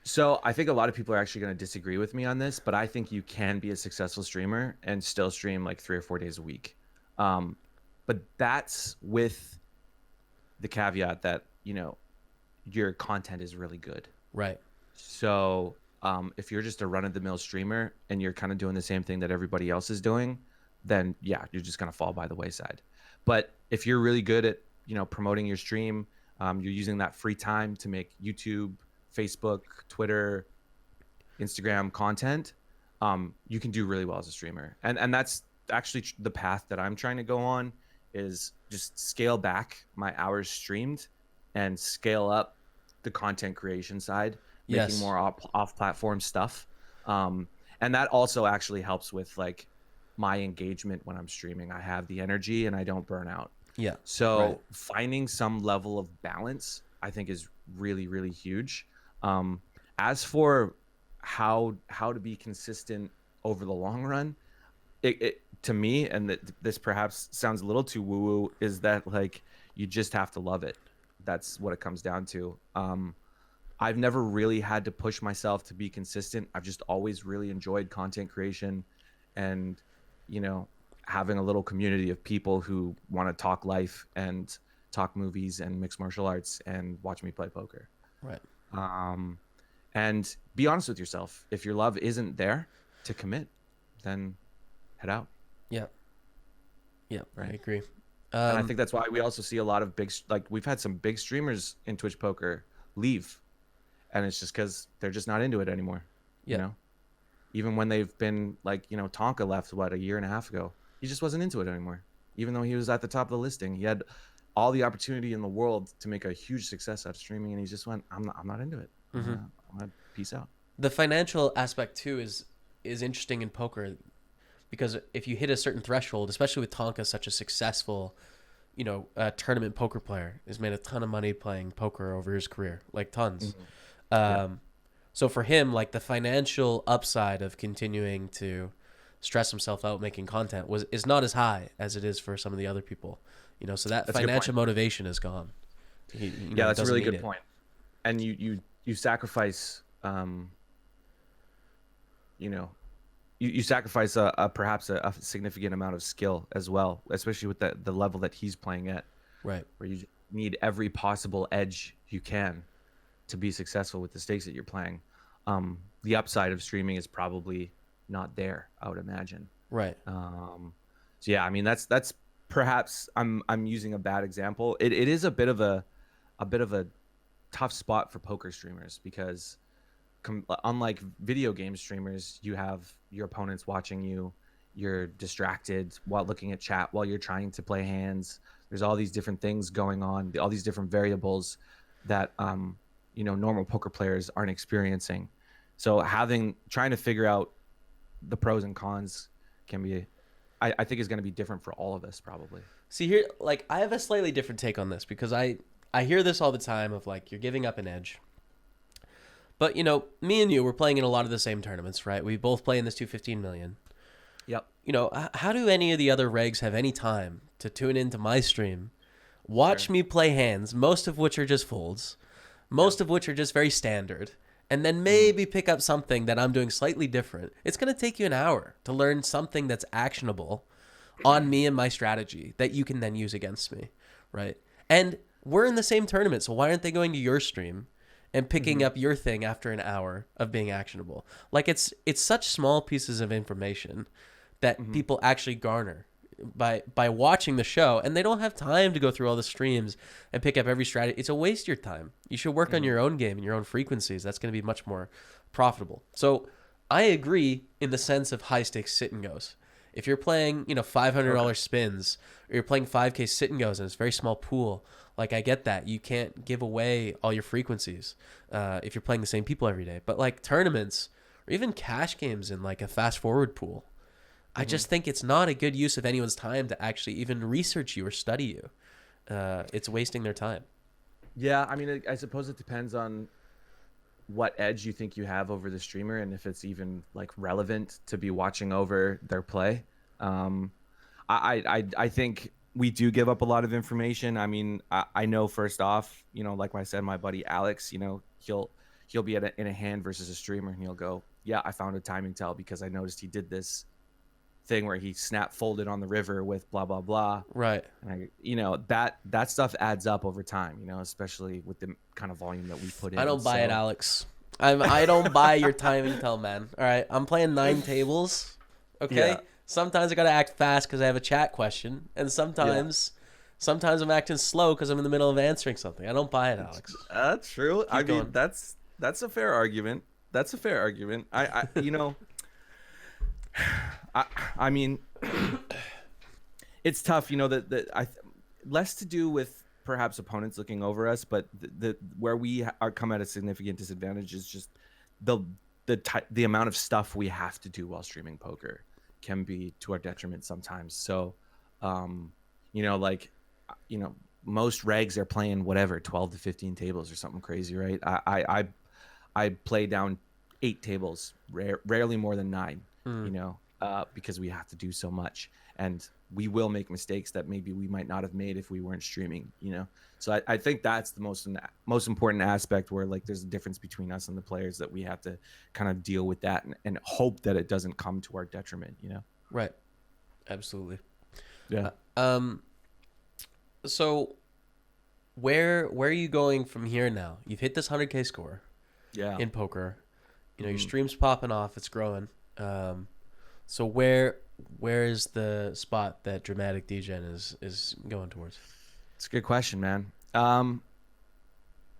So I think a lot of people are actually going to disagree with me on this, but I think you can be a successful streamer and still stream like 3 or 4 days a week. Um, but that's with the caveat that, your content is really good. Right. So if you're just a run of the mill streamer and you're kind of doing the same thing that everybody else is doing, then yeah, you're just going to fall by the wayside. But if you're really good at, promoting your stream, you're using that free time to make YouTube, Facebook, Twitter, Instagram content, you can do really well as a streamer. And that's actually the path that I'm trying to go on, is just scale back my hours streamed and scale up the content creation side, making Yes. more off-platform stuff. And that also actually helps with like my engagement when I'm streaming. I have the energy and I don't burn out. Yeah. So Right. finding some level of balance, I think, is really, really huge. As for how to be consistent over the long run, it to me, and this perhaps sounds a little too woo woo, is that like you just have to love it. That's what it comes down to. I've never really had to push myself to be consistent. I've just always really enjoyed content creation and, you know, having a little community of people who want to talk life and talk movies and mixed martial arts and watch me play poker. Right. And be honest with yourself. If your love isn't there to commit, then head out. Yeah. Yeah. Right. I agree. And I think that's why we also see a lot of big, like we've had some big streamers in Twitch poker leave. And it's just because they're just not into it anymore. Yeah. You know, even when they've been like, you know, Tonka left, what, a year and a half ago, he just wasn't into it anymore. Even though he was at the top of the listing, he had all the opportunity in the world to make a huge success out of streaming. And he just went, I'm not into it. I'm gonna peace out. The financial aspect too is interesting in poker, because if you hit a certain threshold, especially with Tonka, such a successful, you know, tournament poker player, has made a ton of money playing poker over his career, like tons. So for him, like the financial upside of continuing to stress himself out making content is not as high as it is for some of the other people, you know. So that's financial motivation is gone. That's a really good point. And you sacrifice, you know, you sacrifice perhaps a significant amount of skill as well, especially with the level that he's playing at, right? Where you need every possible edge you can to be successful with the stakes that you're playing. The upside of streaming is probably not there, I would imagine. Right. So yeah, I mean that's perhaps I'm using a bad example. It is a bit of a tough spot for poker streamers because unlike video game streamers, you have your opponents watching you. You're distracted while looking at chat while you're trying to play hands. There's all these different things going on, all these different variables that you know, normal poker players aren't experiencing. So trying to figure out the pros and cons can be, I think, is going to be different for all of us probably. See here, like I have a slightly different take on this because I hear this all the time of like you're giving up an edge. But you know, me and you, we're playing in a lot of the same tournaments, right? We both play in this 215 million. Yep. You know, how do any of the other regs have any time to tune into my stream, watch me play hands, most of which are just folds, most of which are just very standard, and then maybe pick up something that I'm doing slightly different? It's going to take you an hour to learn something that's actionable on me and my strategy that you can then use against me, right? And we're in the same tournament, so why aren't they going to your stream and picking up your thing after an hour of being actionable? Like it's such small pieces of information that people actually garner by watching the show, and they don't have time to go through all the streams and pick up every strategy. It's a waste of your time. You should work on your own game and your own frequencies. That's going to be much more profitable. So I agree in the sense of high stakes sit and goes. If you're playing, you know, $500 spins, or you're playing 5K sit and goes and it's a very small pool, like I get that. You can't give away all your frequencies if you're playing the same people every day. But like tournaments or even cash games in like a fast forward pool, I just think it's not a good use of anyone's time to actually even research you or study you. It's wasting their time. Yeah, I mean, I suppose it depends on what edge you think you have over the streamer and if it's even like relevant to be watching over their play. I think we do give up a lot of information. I mean, I know first off, you know, like I said, my buddy Alex, you know, he'll be in a hand versus a streamer and he'll go, yeah, I found a timing tell because I noticed he did this thing where he snap folded on the river with blah blah blah, right? And you know, that stuff adds up over time, you know, especially with the kind of volume that we put in. I don't buy it, Alex. I don't buy your timing tell, man. All right, I'm playing 9 tables, okay? Yeah. Sometimes I gotta act fast because I have a chat question, and sometimes I'm acting slow because I'm in the middle of answering something. I don't buy it, Alex. That's true. I going. mean, that's a fair argument. That's a fair argument. I you know, I mean, it's tough, you know, that less to do with perhaps opponents looking over us, but the where we are come at a significant disadvantage is just the the amount of stuff we have to do while streaming poker can be to our detriment sometimes. So, you know, like, you know, most regs are playing whatever 12 to 15 tables or something crazy, right? I play down 8 tables, rarely more than 9, you know, because we have to do so much, and we will make mistakes that maybe we might not have made if we weren't streaming, you know? So I think that's the most important aspect, where like there's a difference between us and the players, that we have to kind of deal with that and hope that it doesn't come to our detriment, you know? Right. Absolutely. Yeah. So where are you going from here now? You've hit this 100K score in poker. You know, your stream's popping off, it's growing. So where is the spot that Dramatic Degen is going towards? It's a good question, man.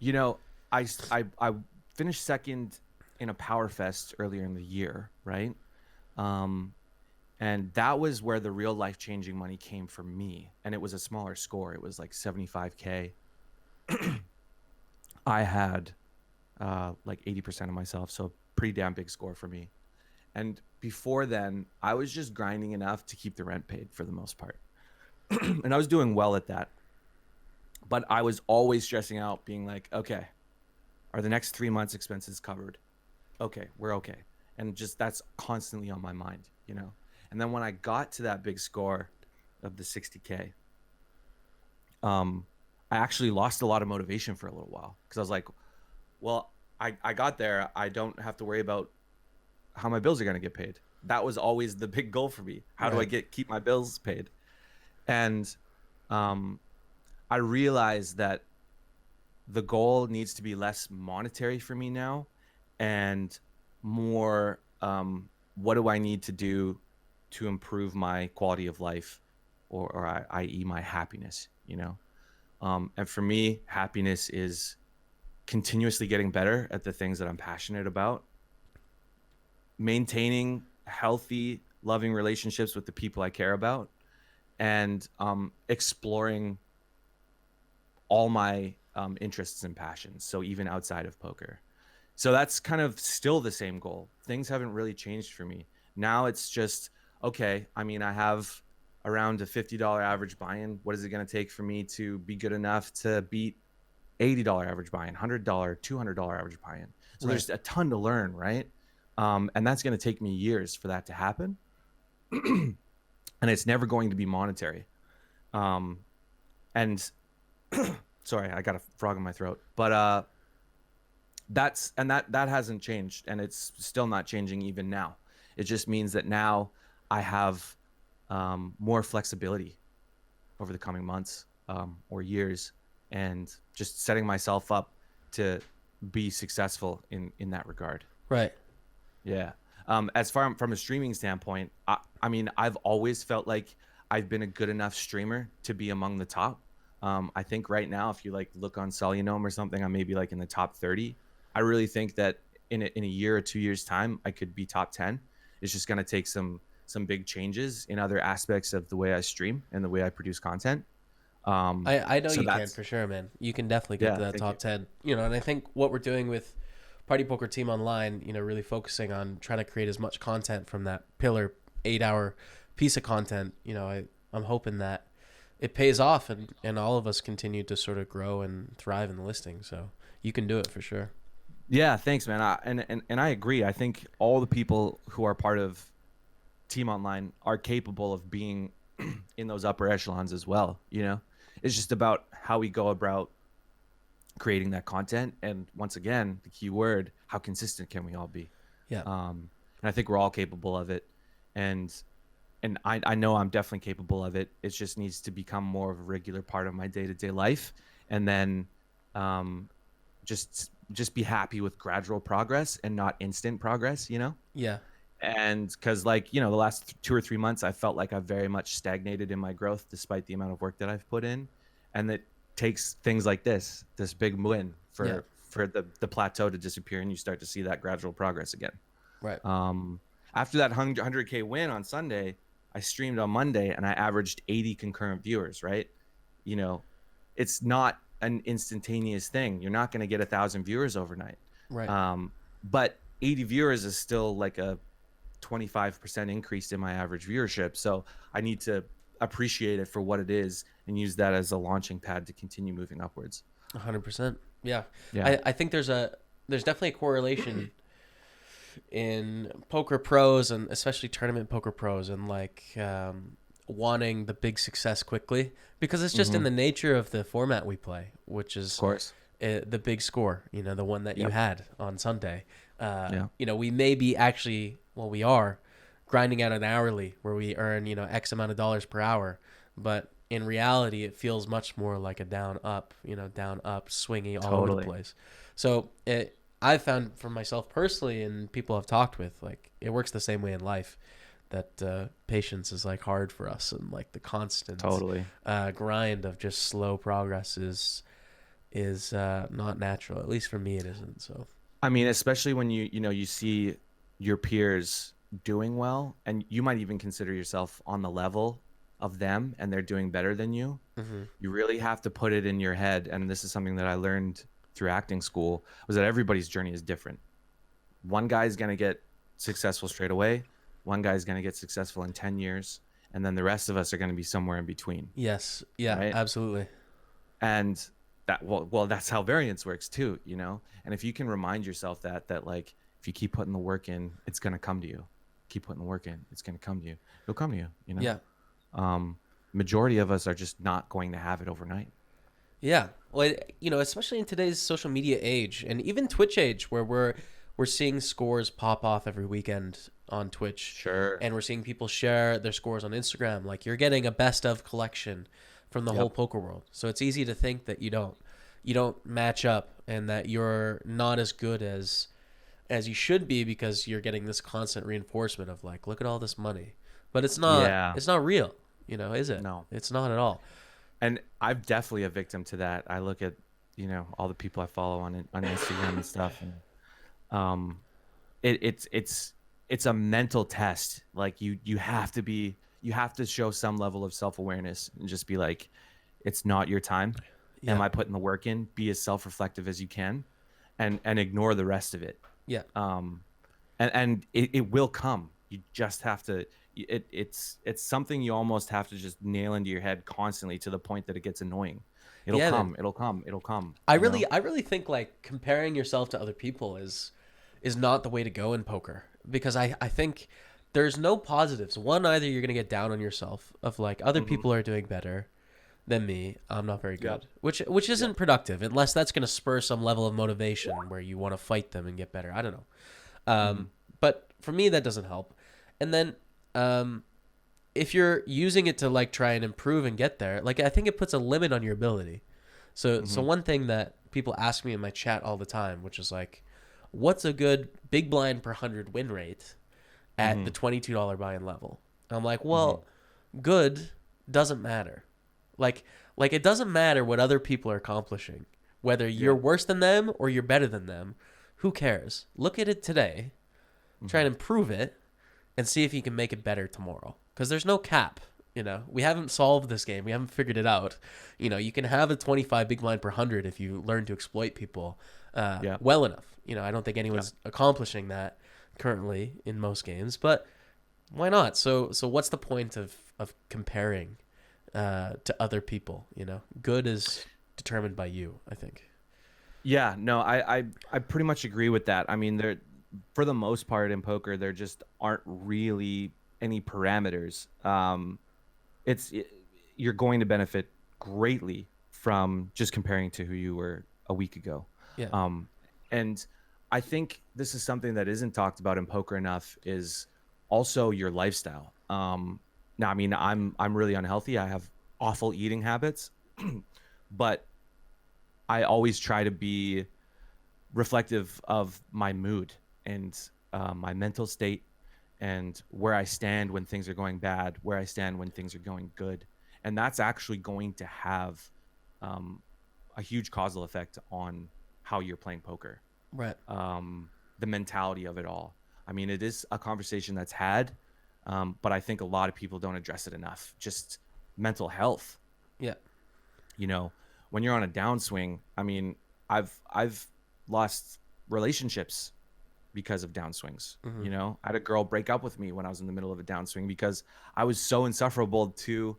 You know, I finished second in a Power Fest earlier in the year, right? And that was where the real life-changing money came for me. And it was a smaller score. It was like 75K. I had like 80% of myself, so pretty damn big score for me. And before then, I was just grinding enough to keep the rent paid for the most part. And I was doing well at that. But I was always stressing out, being like, okay, are the next 3 months expenses covered? Okay, we're okay. And just that's constantly on my mind, you know? And then when I got to that big score of the 60K, I actually lost a lot of motivation for a little while, because I was like, well, I got there. I don't have to worry about how my bills are going to get paid. That was always the big goal for me. How do I keep my bills paid? And I realized that the goal needs to be less monetary for me now, and more what do I need to do to improve my quality of life, or i.e. my happiness, you know? And for me, happiness is continuously getting better at the things that I'm passionate about, maintaining healthy, loving relationships with the people I care about, and exploring all my interests and passions, so even outside of poker. So that's kind of still the same goal. Things haven't really changed for me. Now it's just, okay, I mean, I have around a $50 average buy-in. What is it going to take for me to be good enough to beat $80 average buy-in, $100, $200 average buy-in? So there's a ton to learn, right? And that's going to take me years for that to happen. And it's never going to be monetary. And sorry, I got a frog in my throat. But that hasn't changed, and it's still not changing even now. It just means that now I have more flexibility over the coming months or years, and just setting myself up to be successful in that regard. Right. Yeah. As far from a streaming standpoint, I mean, I've always felt like I've been a good enough streamer to be among the top. I think right now, if you like look on Solunome or something, I'm maybe like in the top 30. I really think that in a year or 2 years time, I could be top 10. It's just going to take some big changes in other aspects of the way I stream and the way I produce content. I know so you can for sure, man. You can definitely get to that top 10. You know, and I think what we're doing with Party Poker Team Online, you know, really focusing on trying to create as much content from that pillar 8-hour piece of content. You know, I'm hoping that it pays off, and all of us continue to sort of grow and thrive in the listing. So you can do it for sure. Yeah, thanks, man. And I agree. I think all the people who are part of Team Online are capable of being in those upper echelons as well. You know, it's just about how we go about creating that content. And once again, the key word, how consistent can we all be? Yeah. And I think we're all capable of it. And I know I'm definitely capable of it. It just needs to become more of a regular part of my day-to-day life. And then just be happy with gradual progress and not instant progress, you know? Yeah. And because, like, you know, the last 2 or 3 months, I felt like I've very much stagnated in my growth despite the amount of work that I've put in. And it takes things like this big win for the plateau to disappear, and you start to see that gradual progress again. Right. After that 100K win on Sunday, I streamed on Monday and I averaged 80 concurrent viewers, right? you know, it's not an instantaneous thing. You're not going to get 1,000 viewers overnight. Right. But 80 viewers is still like a 25% increase in my average viewership. So I need to appreciate it for what it is and use that as a launching pad to continue moving upwards. 100%. Yeah. Yeah. I think there's definitely a correlation in poker pros, and especially tournament poker pros, and like wanting the big success quickly, because it's just in the nature of the format we play, which is Of course. the big score, the one that you had on Sunday. Yeah. We may be actually, well, we are grinding out an hourly where we earn, X amount of dollars per hour. But in reality, it feels much more like a down up, swinging all over the place. So I've found for myself personally, and people I've talked with, like it works the same way in life, that patience is like hard for us, and like the constant grind of just slow progress is not natural. At least for me, it isn't. So I mean, especially when you see your peers doing well, and you might even consider yourself on the level of them, and they're doing better than you. You really have to put it in your head, and this is something that I learned through acting school, was that everybody's journey is different. One guy's going to get successful straight away. One guy's going to get successful in 10 years. And then the rest of us are going to be somewhere in between. Yes. Yeah, right? Absolutely. And that, well, that's how variance works too, And if you can remind yourself that like, if you keep putting the work in, it's going to come to you. Keep putting the work in, it's going to come to you. It'll come to you, Yeah. Majority of us are just not going to have it overnight. Yeah. Well, especially in today's social media age, and even Twitch age, where we're seeing scores pop off every weekend on Twitch. Sure. And we're seeing people share their scores on Instagram. Like, you're getting a best of collection from the whole poker world. So it's easy to think that you don't match up, and that you're not as good as you should be, because you're getting this constant reinforcement of like, look at all this money. But it's not. Yeah. It's not real. Is it? No. It's not at all. And I'm definitely a victim to that. I look at, all the people I follow on Instagram and stuff, and it's a mental test. Like you have to show some level of self-awareness and just be like, it's not your time. Yeah. Am I putting the work in? Be as self-reflective as you can, and ignore the rest of it. Yeah. And it will come. You just have to. It's something you almost have to just nail into your head constantly, to the point that it gets annoying. It'll come. I really think like comparing yourself to other people is not the way to go in poker, because I think there's no positives. One, either you're going to get down on yourself of like, other people are doing better than me, I'm not very good, which isn't productive, unless that's going to spur some level of motivation where you want to fight them and get better. I don't know. But for me, that doesn't help. And then if you're using it to like try and improve and get there, like I think it puts a limit on your ability. So one thing that people ask me in my chat all the time, which is like, what's a good big blind per 100 win rate at the $22 buy-in level? And I'm like, well, good doesn't matter. Like it doesn't matter what other people are accomplishing, whether you're worse than them or you're better than them. Who cares? Look at it today, try and improve it, and see if you can make it better tomorrow. Because there's no cap. We haven't solved this game. We haven't figured it out. You can have a 25 big blind per 100 if you learn to exploit people well enough. I don't think anyone's accomplishing that currently in most games, but why not? So what's the point of comparing to other people? Good is determined by you, I think. Yeah, no, I pretty much agree with that. I mean, for the most part in poker, there just aren't really any parameters. You're going to benefit greatly from just comparing to who you were a week ago. Yeah. And I think this is something that isn't talked about in poker enough, is also your lifestyle. Now, I mean, I'm really unhealthy. I have awful eating habits, but I always try to be reflective of my mood and my mental state, and where I stand when things are going bad, where I stand when things are going good. And that's actually going to have a huge causal effect on how you're playing poker. Right. The mentality of it all. I mean, it is a conversation that's had, but I think a lot of people don't address it enough. Just mental health. Yeah. you know, when you're on a downswing, I mean, I've lost relationships because of downswings. Mm-hmm. You know, I had a girl break up with me when I was in the middle of a downswing because I was so insufferable to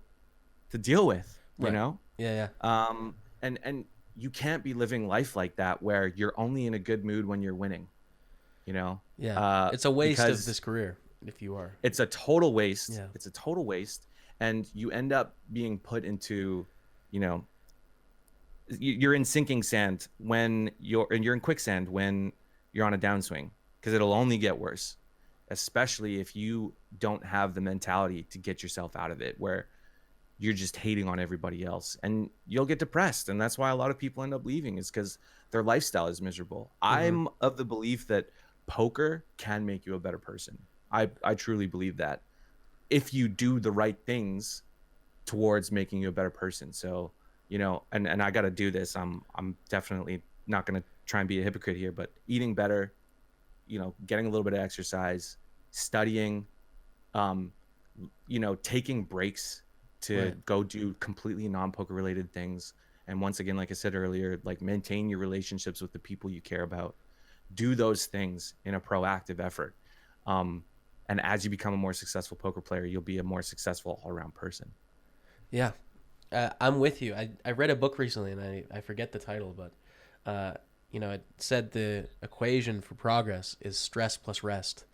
deal with, you Right. know? Yeah. Yeah. And you can't be living life like that where you're only in a good mood when you're winning, you know? Yeah. It's a waste of Because this career if you are. it's a total waste. Yeah. It's a total waste. And you end up being put into, you know, you're in sinking sand when you're in quicksand when you're on a downswing, because it'll only get worse, especially if you don't have the mentality to get yourself out of it, where you're just hating on everybody else, and you'll get depressed. And that's why a lot of people end up leaving, is because their lifestyle is miserable. Mm-hmm. I'm of the belief that poker can make you a better person. I truly believe that, if you do the right things towards making you a better person. So, you know, and I got to do this. I'm definitely not going to try and be a hypocrite here, but eating better, you know, getting a little bit of exercise, studying, um, you know, taking breaks to Right. go do completely non-poker related things. And once again, like I said earlier, like, maintain your relationships with the people you care about. Do those things in a proactive effort. Um, and as you become a more successful poker player, you'll be a more successful all-around person. Yeah. I'm with you. I read a book recently, and I forget the title, but it said the equation for progress is stress plus rest,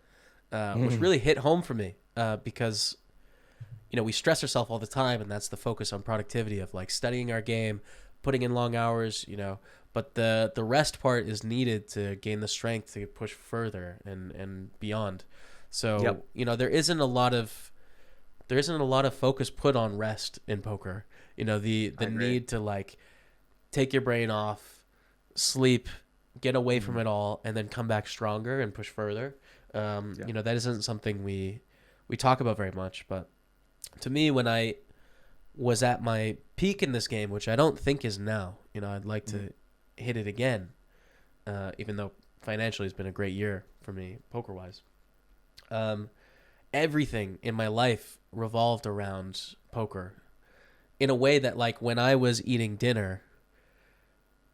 which really hit home for me because we stress ourselves all the time, and that's the focus on productivity of like studying our game, putting in long hours, but the rest part is needed to gain the strength to push further and beyond. So, Yep. there isn't a lot of focus put on rest in poker. The I agree. need to like take your brain off, sleep, get away from it all, and then come back stronger and push further. Yeah. That isn't something we talk about very much. But to me, when I was at my peak in this game, which I don't think is now, I'd like to hit it again, even though financially it's been a great year for me poker wise. Everything in my life revolved around poker in a way that, like, when I was eating dinner,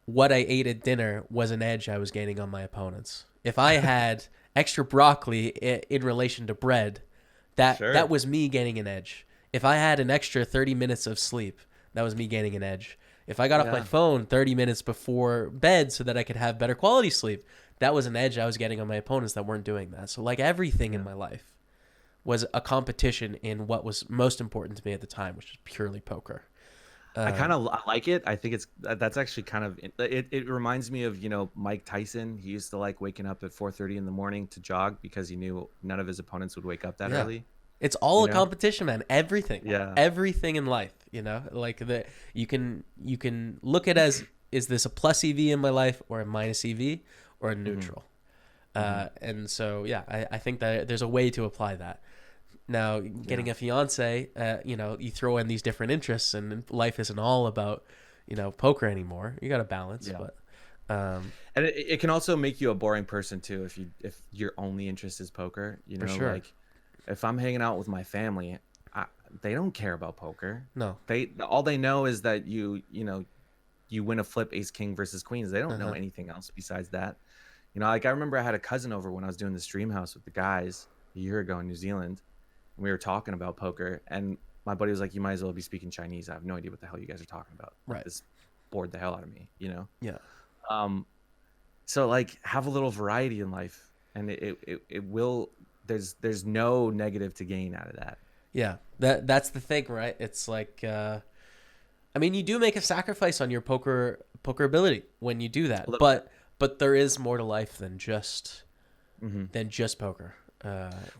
what I ate at dinner was an edge I was gaining on my opponents. If I had extra broccoli in relation to bread, that Sure. was me gaining an edge. If I had an extra 30 minutes of sleep, that was me gaining an edge. If I got off my Yeah. phone 30 minutes before bed so that I could have better quality sleep, that was an edge I was getting on my opponents that weren't doing that. So, like, everything in my life was a competition in what was most important to me at the time, which was purely poker. I like it. I think that's actually kind of it reminds me of, Mike Tyson. He used to like waking up at 4:30 in the morning to jog because he knew none of his opponents would wake up that Yeah. early. It's all You a know? competition, man. Everything. Yeah. Everything in life, like you can look at as, is this a plus EV in my life or a minus EV or a neutral? And so, yeah, I think that there's a way to apply that. Now, getting a fiance, you throw in these different interests, and life isn't all about, poker anymore. You got to balance, Yeah. but And it can also make you a boring person too if your only interest is poker. for sure. Like, if I'm hanging out with my family, they don't care about poker. No. All they know is that you win a flip ace king versus queens. They don't know Uh-huh. anything else besides that. Like, I remember I had a cousin over when I was doing the stream house with the guys a year ago in New Zealand, and we were talking about poker, and my buddy was like, "You might as well be speaking Chinese. I have no idea what the hell you guys are talking about." Right. This bored the hell out of me. Yeah. Um, so, like, have a little variety in life, and it will. There's no negative to gain out of that. Yeah. That's the thing, right? It's like, you do make a sacrifice on your poker ability when you do that, but there is more to life than just poker.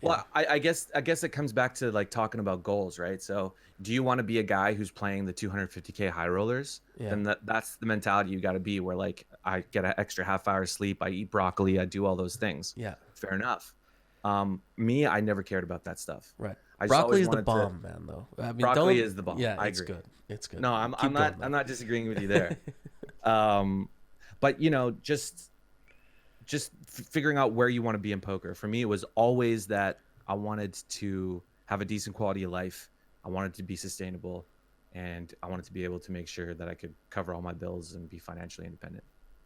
Well, I guess it comes back to, like, talking about goals, right? So, do you want to be a guy who's playing the 250K high rollers? Yeah. Then that's the mentality you got to be, where, like, I get an extra half hour sleep, I eat broccoli, I do all those things. Yeah. Fair enough. Me, I never cared about that stuff. Right. I just Broccoli always is the wanted bomb, man. Though broccoli don't. is the bomb. Yeah, I it's agree. good. It's good. No, Keep going, I'm though. not disagreeing with you there. But just figuring out where you want to be in poker. For me, it was always that I wanted to have a decent quality of life. I wanted to be sustainable, and I wanted to be able to make sure that I could cover all my bills and be financially independent.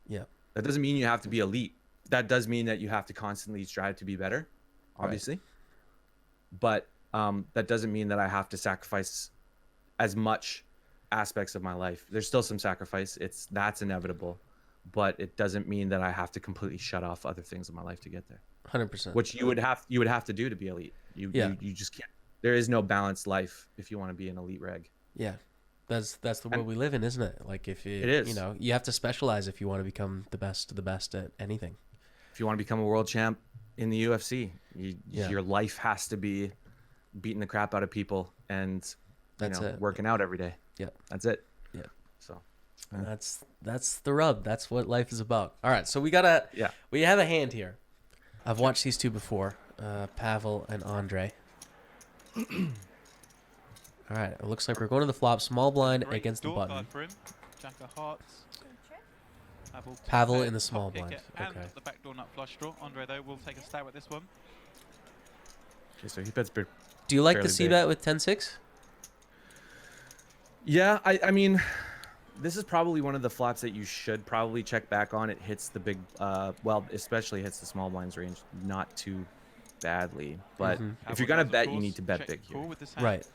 Yeah. That doesn't mean you have to be elite. That does mean that you have to constantly strive to be better, obviously. Right. But that doesn't mean that I have to sacrifice as much aspects of my life. There's still some sacrifice. That's inevitable, but it doesn't mean that I have to completely shut off other things in my life to get there. 100%. Which you would have to do to be elite. You just can't. There is no balanced life if you want to be an elite reg. Yeah. That's the world we live in, isn't it? Like if it is. You know, you have to specialize if you want to become the best of the best at anything. If you want to become a world champ in the UFC, your life has to be beating the crap out of people and working out every day. Yeah. That's it. Yeah. So that's the rub. That's what life is about. All right, so we have a hand here. I've watched these two before, Pavel and Andre. All right, it looks like we're going to the flop. Small blind against the button. Jack of hearts. Pavel in the small blind. And Okay. the backdoor nut flush draw. Andre, though, will take a stab at this one. Okay, so he bets big. Do you like the fairly C big. bet with 10-6? Yeah, I mean, this is probably one of the flops that you should probably check back on. It hits the big, especially hits the small blinds range not too badly. But if you're gonna bet, you need to bet big here. Right.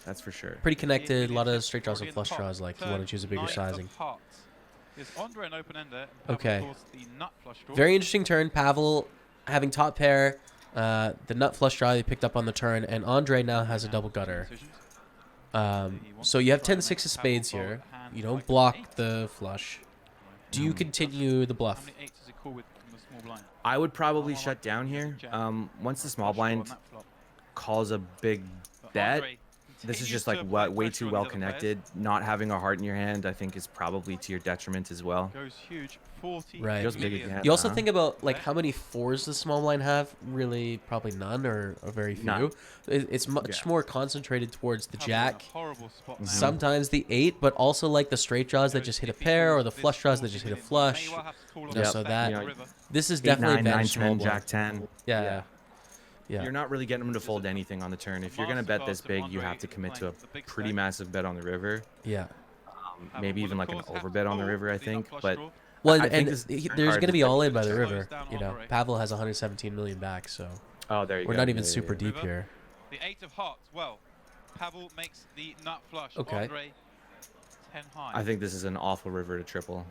That's for sure. Pretty connected. A lot of straight draws and flush draws. Like you want to choose a bigger sizing. Is Andre an open-ender? Okay. The nut flush draw. Very interesting turn. Pavel having top pair. The nut flush draw they picked up on the turn, and Andre now has a double gutter. So you have 10-6 of spades here. You don't block the flush. Do you continue the bluff? How many eights does it call with the small blind? I would probably shut down here. Once the small blind calls a big bet, this is just like way too well connected. Not having a heart in your hand, I think, is probably to your detriment as well. Goes huge, 40 Right. Goes big again. You also think about like how many fours the small blind have. Really, probably none or very few. None. It's much more concentrated towards the jack. Horrible spot now. Sometimes the 8, but also like the straight draws that just hit a pair or the flush draws that just hit a flush. So that this is 8, definitely 9, 9, advantage small 10, blind. Jack 10. Yeah. You're not really getting them to fold anything on the turn. If you're gonna bet this big, you have to commit to a pretty massive bet on the river. Yeah. Maybe even like an overbet on the river, I think. But Well, I and think this there's card going to is be like- all in by the river. You know, Pavel has 117 million back, so oh, there you go. we're not even Yeah, super yeah. deep here. The 8 of hearts. Well, Pavel makes the nut flush. Okay. Andre, 10 high. I think this is an awful river to triple.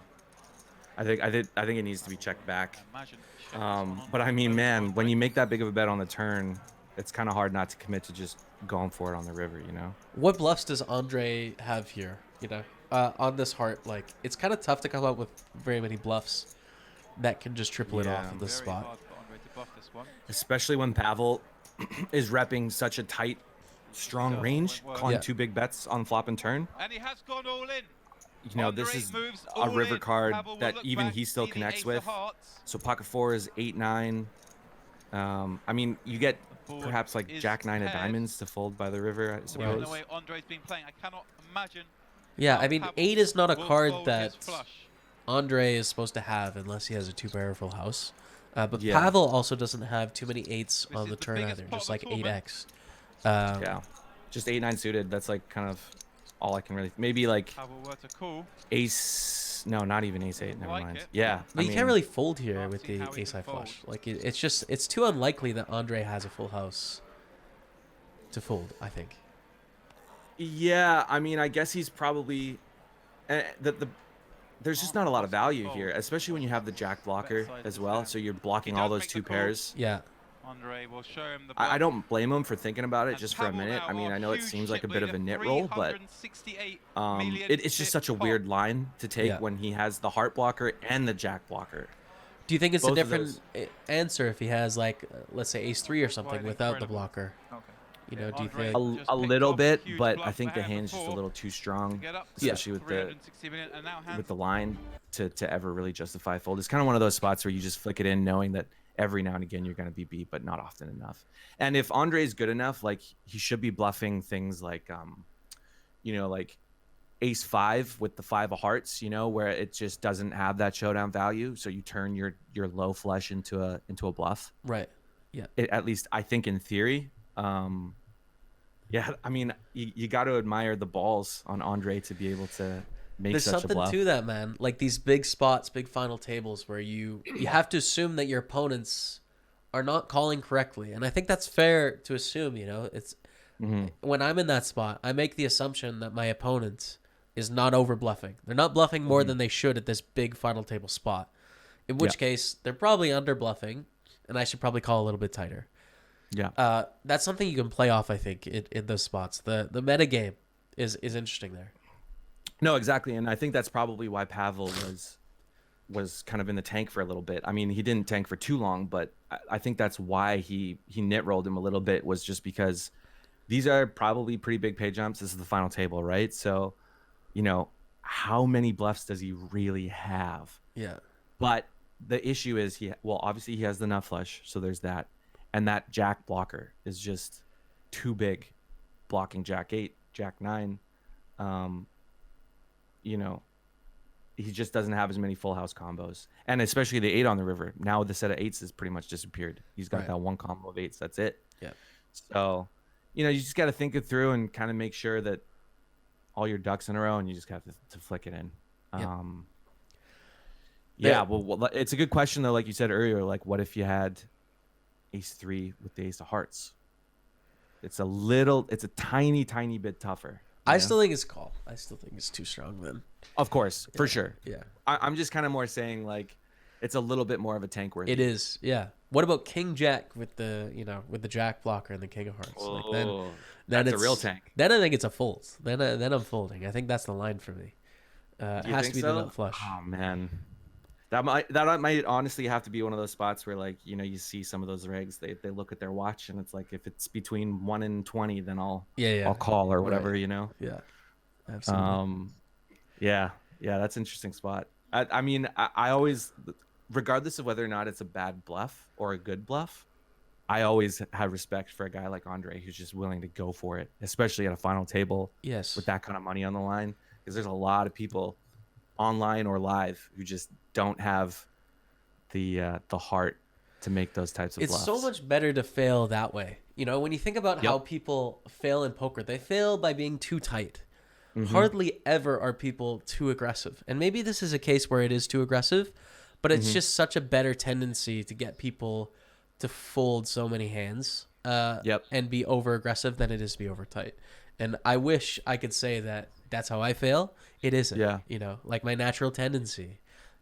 I think it needs to be checked back. Imagine checking this one on But I mean, both man, sides. when you make that big of a bet on the turn, it's kind of hard not to commit to just going for it on the river, you know? What bluffs does Andre have here? You know, on this heart, like it's kind of tough to come up with very many bluffs that can just triple it Yeah. off of this Very spot. hard for Andre to bluff this one. Especially when Pavel is repping such a tight, strong range, calling Yeah. 2 big bets on flop and turn. And he has gone all in. You know, this Andre is moves a all river in. card Pavel will that look even back, he still see the connects ace with. of hearts. So pocket 4 is 8, 9. I mean, you get board perhaps like is Jack 9 of paired. diamonds to fold by the river, I Given suppose. the way Andre's been playing, I cannot imagine. Yeah, how I mean, Pavel 8 is not a will card fold that his flush. Andre is supposed to have unless he has a 2-pair full house. But Yeah. Pavel also doesn't have too many 8s This on is the the turn biggest either, pot just of like the tournament. 8x. Yeah. Just 8, 9 suited. That's like kind of all I can really. Maybe like Pavel were to call. ace. No, not even ace 8. Never Like mind. it. Yeah. But I you mean, can't really fold here Can't with see the how he ace high can flush. fold. Like it's too unlikely that Andre has a full house to fold, I think. Yeah. I mean, I guess he's probably. There's just not a lot of value here, especially when you have the Jack blocker as well. So you're blocking all those 2 pairs. Yeah. Andre will show him the I bluff. don't blame him for thinking about it And just for a Pavel minute. now I mean, are I know it huge seems like a chip bit of lead a at nit roll, but 368 million it's just chip such a pot. weird line to take Yeah. when he has the heart blocker and the Jack blocker. Do you think it's Both a of different answer if he has like, let's say ace 3 or something Quite without the incredible. blocker? Okay. You know, Yeah, do you Andre think? just A picked little off a bit, huge but bluff I think the hand hand's just a before little too to strong, get up to especially with the 360 million, and now hands line to ever really justify fold. It's kind of one of those spots where you just flick it in knowing that every now and again you're going to be beat, but not often enough. And if Andre's good enough, like he should be bluffing things like like ace 5 with the 5 of hearts, where it just doesn't have that showdown value, so you turn your low flush into a bluff. Right. Yeah. At least I think in theory. Yeah, I mean, you got to admire the balls on Andre to be able to make There's such a something bluff. to that, man. Like these big spots, big final tables where you have to assume that your opponents are not calling correctly. And I think that's fair to assume, you know. It's Hmm. when I'm in that spot, I make the assumption that my opponent is not over bluffing. They're not bluffing more than they should at this big final table spot. In which Yeah. case, they're probably under bluffing, and I should probably call a little bit tighter. Yeah. That's something you can play off, I think, in those spots. The meta game is interesting there. No, exactly, and I think that's probably why Pavel was kind of in the tank for a little bit. I mean, he didn't tank for too long, but I think that's why he nit rolled him a little bit, was just because these are probably pretty big pay jumps. This is the final table, right? So, you know, how many bluffs does he really have? Yeah. But the issue is obviously he has the nut flush, so there's that. And that jack blocker is just too big, blocking jack 8, jack 9. You know, he just doesn't have as many full house combos. And especially the 8 on the river. Now the set of 8s has pretty much disappeared. He's got Right. that one combo of 8s. That's it. Yeah. So, you know, you just got to think it through and kind of make sure that all your ducks in a row, and you just have to flick it in. Yep. Yeah, well, it's a good question though. Like you said earlier, like what if you had ace 3 with the ace of hearts? It's a tiny bit tougher. I still think it's call. I still think it's too strong then. Of course, for sure. Yeah. I'm just kind of more saying like it's a little bit more of a tank worthy. It is. Yeah. What about king jack with the jack blocker and the king of hearts? Like then that's a it's real tank. Then I think it's a fold. Then I'm folding. I think that's the line for me. It You has think to be so? the nut flush. Oh man, that might honestly have to be one of those spots where like, you know, you see some of those regs, they look at their watch and it's like if it's between 1 and 20, then I'll call or whatever, Right. you know. Yeah. Absolutely. Yeah, that's an interesting spot. I mean, I always, regardless of whether or not it's a bad bluff or a good bluff, I always have respect for a guy like Andre who's just willing to go for it, especially at a final table. Yes. With that kind of money on the line, because there's a lot of people online or live who just don't have the heart to make those types of It's bluffs. so much better to fail that way. You know, when you think about how people fail in poker, they fail by being too tight. Mm-hmm. Hardly ever are people too aggressive. And maybe this is a case where it is too aggressive, but it's just such a better tendency to get people to fold so many hands and be over aggressive than it is to be over tight. And I wish I could say that that's how I fail. It isn't. Yeah. You know, like my natural tendency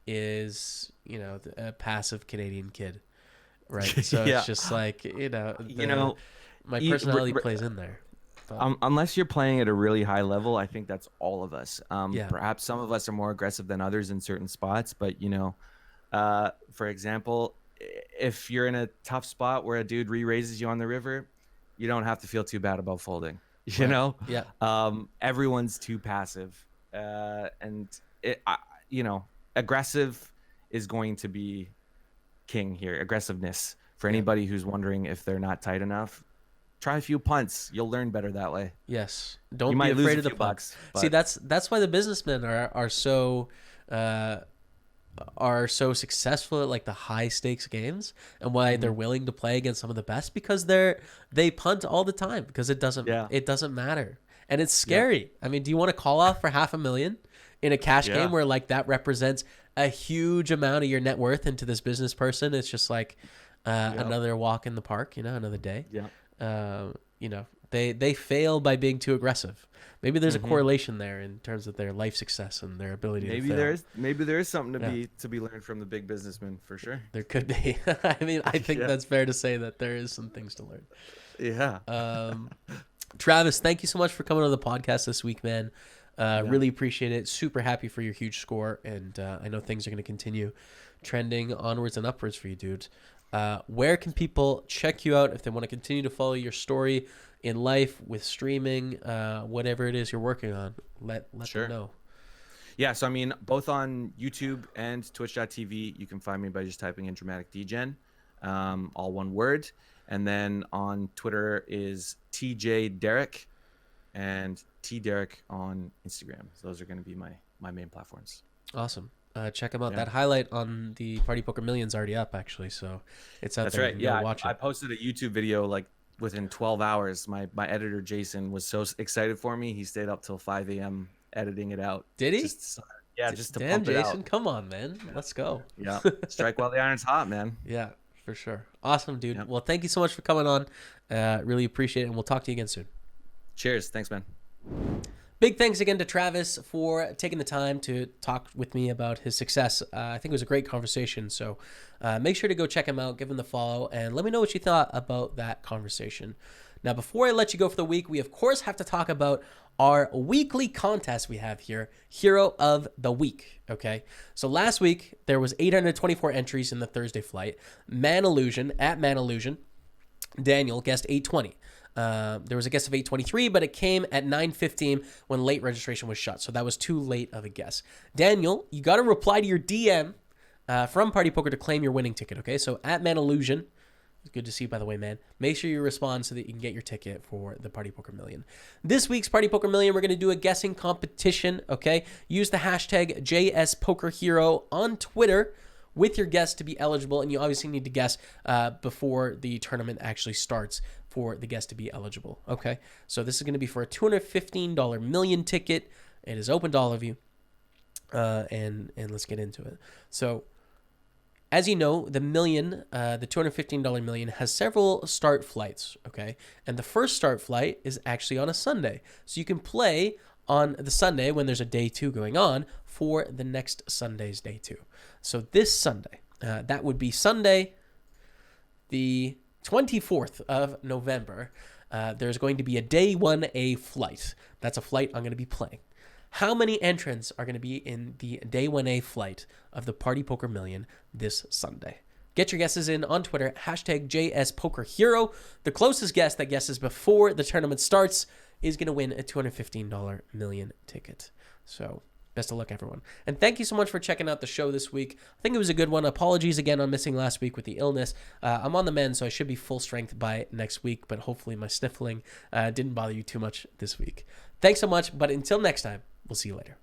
is, you know, a passive Canadian kid. Right. So Yeah. it's just like, my you- personality plays in there. But, unless you're playing at a really high level, I think that's all of us. Yeah. Perhaps some of us are more aggressive than others in certain spots, but you know, for example, if you're in a tough spot where a dude re-raises you on the river, you don't have to feel too bad about folding. You Right. know, Yeah. Everyone's too passive, and aggressive is going to be king here. Aggressiveness for anybody who's wondering if they're not tight enough. Try a few punts. You'll learn better that way. Yes. Don't You be might lose afraid a of the few punts. bucks, See, but- that's why the businessmen are so successful at like the high stakes games, and why they're willing to play against some of the best, because they punt all the time because it doesn't matter, and it's scary. I mean, do you want to call off for $500,000 in a cash game where like that represents a huge amount of your net worth into this business person? It's just like another walk in the park, another day. They fail by being too aggressive. Maybe there's a correlation there in terms of their life success and their ability to fail. Maybe there is something to be learned from the big businessmen, for sure. There could be. I mean, I think that's fair to say that there is some things to learn. Yeah. Travis, thank you so much for coming on the podcast this week, man. Really appreciate it. Super happy for your huge score, and I know things are going to continue trending onwards and upwards for you, dude. Where can people check you out if they want to continue to follow your story in life with streaming, whatever it is you're working on? Let them know. Yeah, so I mean, both on YouTube and Twitch.tv, you can find me by just typing in Dramatic DGen, all one word. And then on Twitter is TJ Darroch and T Darroch on Instagram. So those are going to be my main platforms. Awesome. Check them out. That highlight on the Party Poker Million's already up, actually. So it's out That's there. right. You can go Yeah, watch I it. posted a YouTube video like within 12 hours, my editor Jason was so excited for me. He stayed up till 5 a.m. editing it out. Did he? Just to Damn, pump it Jason, out. come on, man. Let's go. Yeah, strike while the iron's hot, man. Yeah, for sure. Awesome, dude. Yep. Well, thank you so much for coming on. Really appreciate it, and we'll talk to you again soon. Cheers. Thanks, man. Big thanks again to Travis for taking the time to talk with me about his success. I think it was a great conversation. So make sure to go check him out, give him the follow, and let me know what you thought about that conversation. Now, before I let you go for the week, we of course have to talk about our weekly contest we have here, Hero of the Week. Okay, so last week there was 824 entries in the Thursday flight. Man Illusion, Daniel guessed 820. There was a guess of 823, but it came at 9:15 when late registration was shut. So that was too late of a guess. Daniel, you got to reply to your DM from Party Poker to claim your winning ticket. Okay, so at Man Illusion, it's good to see you, by the way, man. Make sure you respond so that you can get your ticket for the Party Poker Million. This week's Party Poker Million, we're going to do a guessing competition. Okay, use the hashtag JSPokerHero on Twitter with your guess to be eligible, and you obviously need to guess before the tournament actually starts for the guest to be eligible. Okay, so this is going to be for a $215 million ticket. It is open to all of you, and let's get into it. So, as you know, the $215 million has several start flights. Okay, and the first start flight is actually on a Sunday, so you can play on the Sunday when there's a day 2 going on for the next Sunday's day 2. So this Sunday, that would be Sunday, the 24th of November, there's going to be a day 1A flight. That's a flight I'm going to be playing. How many entrants are going to be in the day 1A flight of the Party Poker Million this Sunday? Get your guesses in on Twitter, hashtag JSPokerHero. The closest guest that guesses before the tournament starts is going to win a $215 million ticket. So best of luck, everyone. And thank you so much for checking out the show this week. I think it was a good one. Apologies again on missing last week with the illness. I'm on the mend, so I should be full strength by next week, but hopefully my sniffling didn't bother you too much this week. Thanks so much, but until next time, we'll see you later.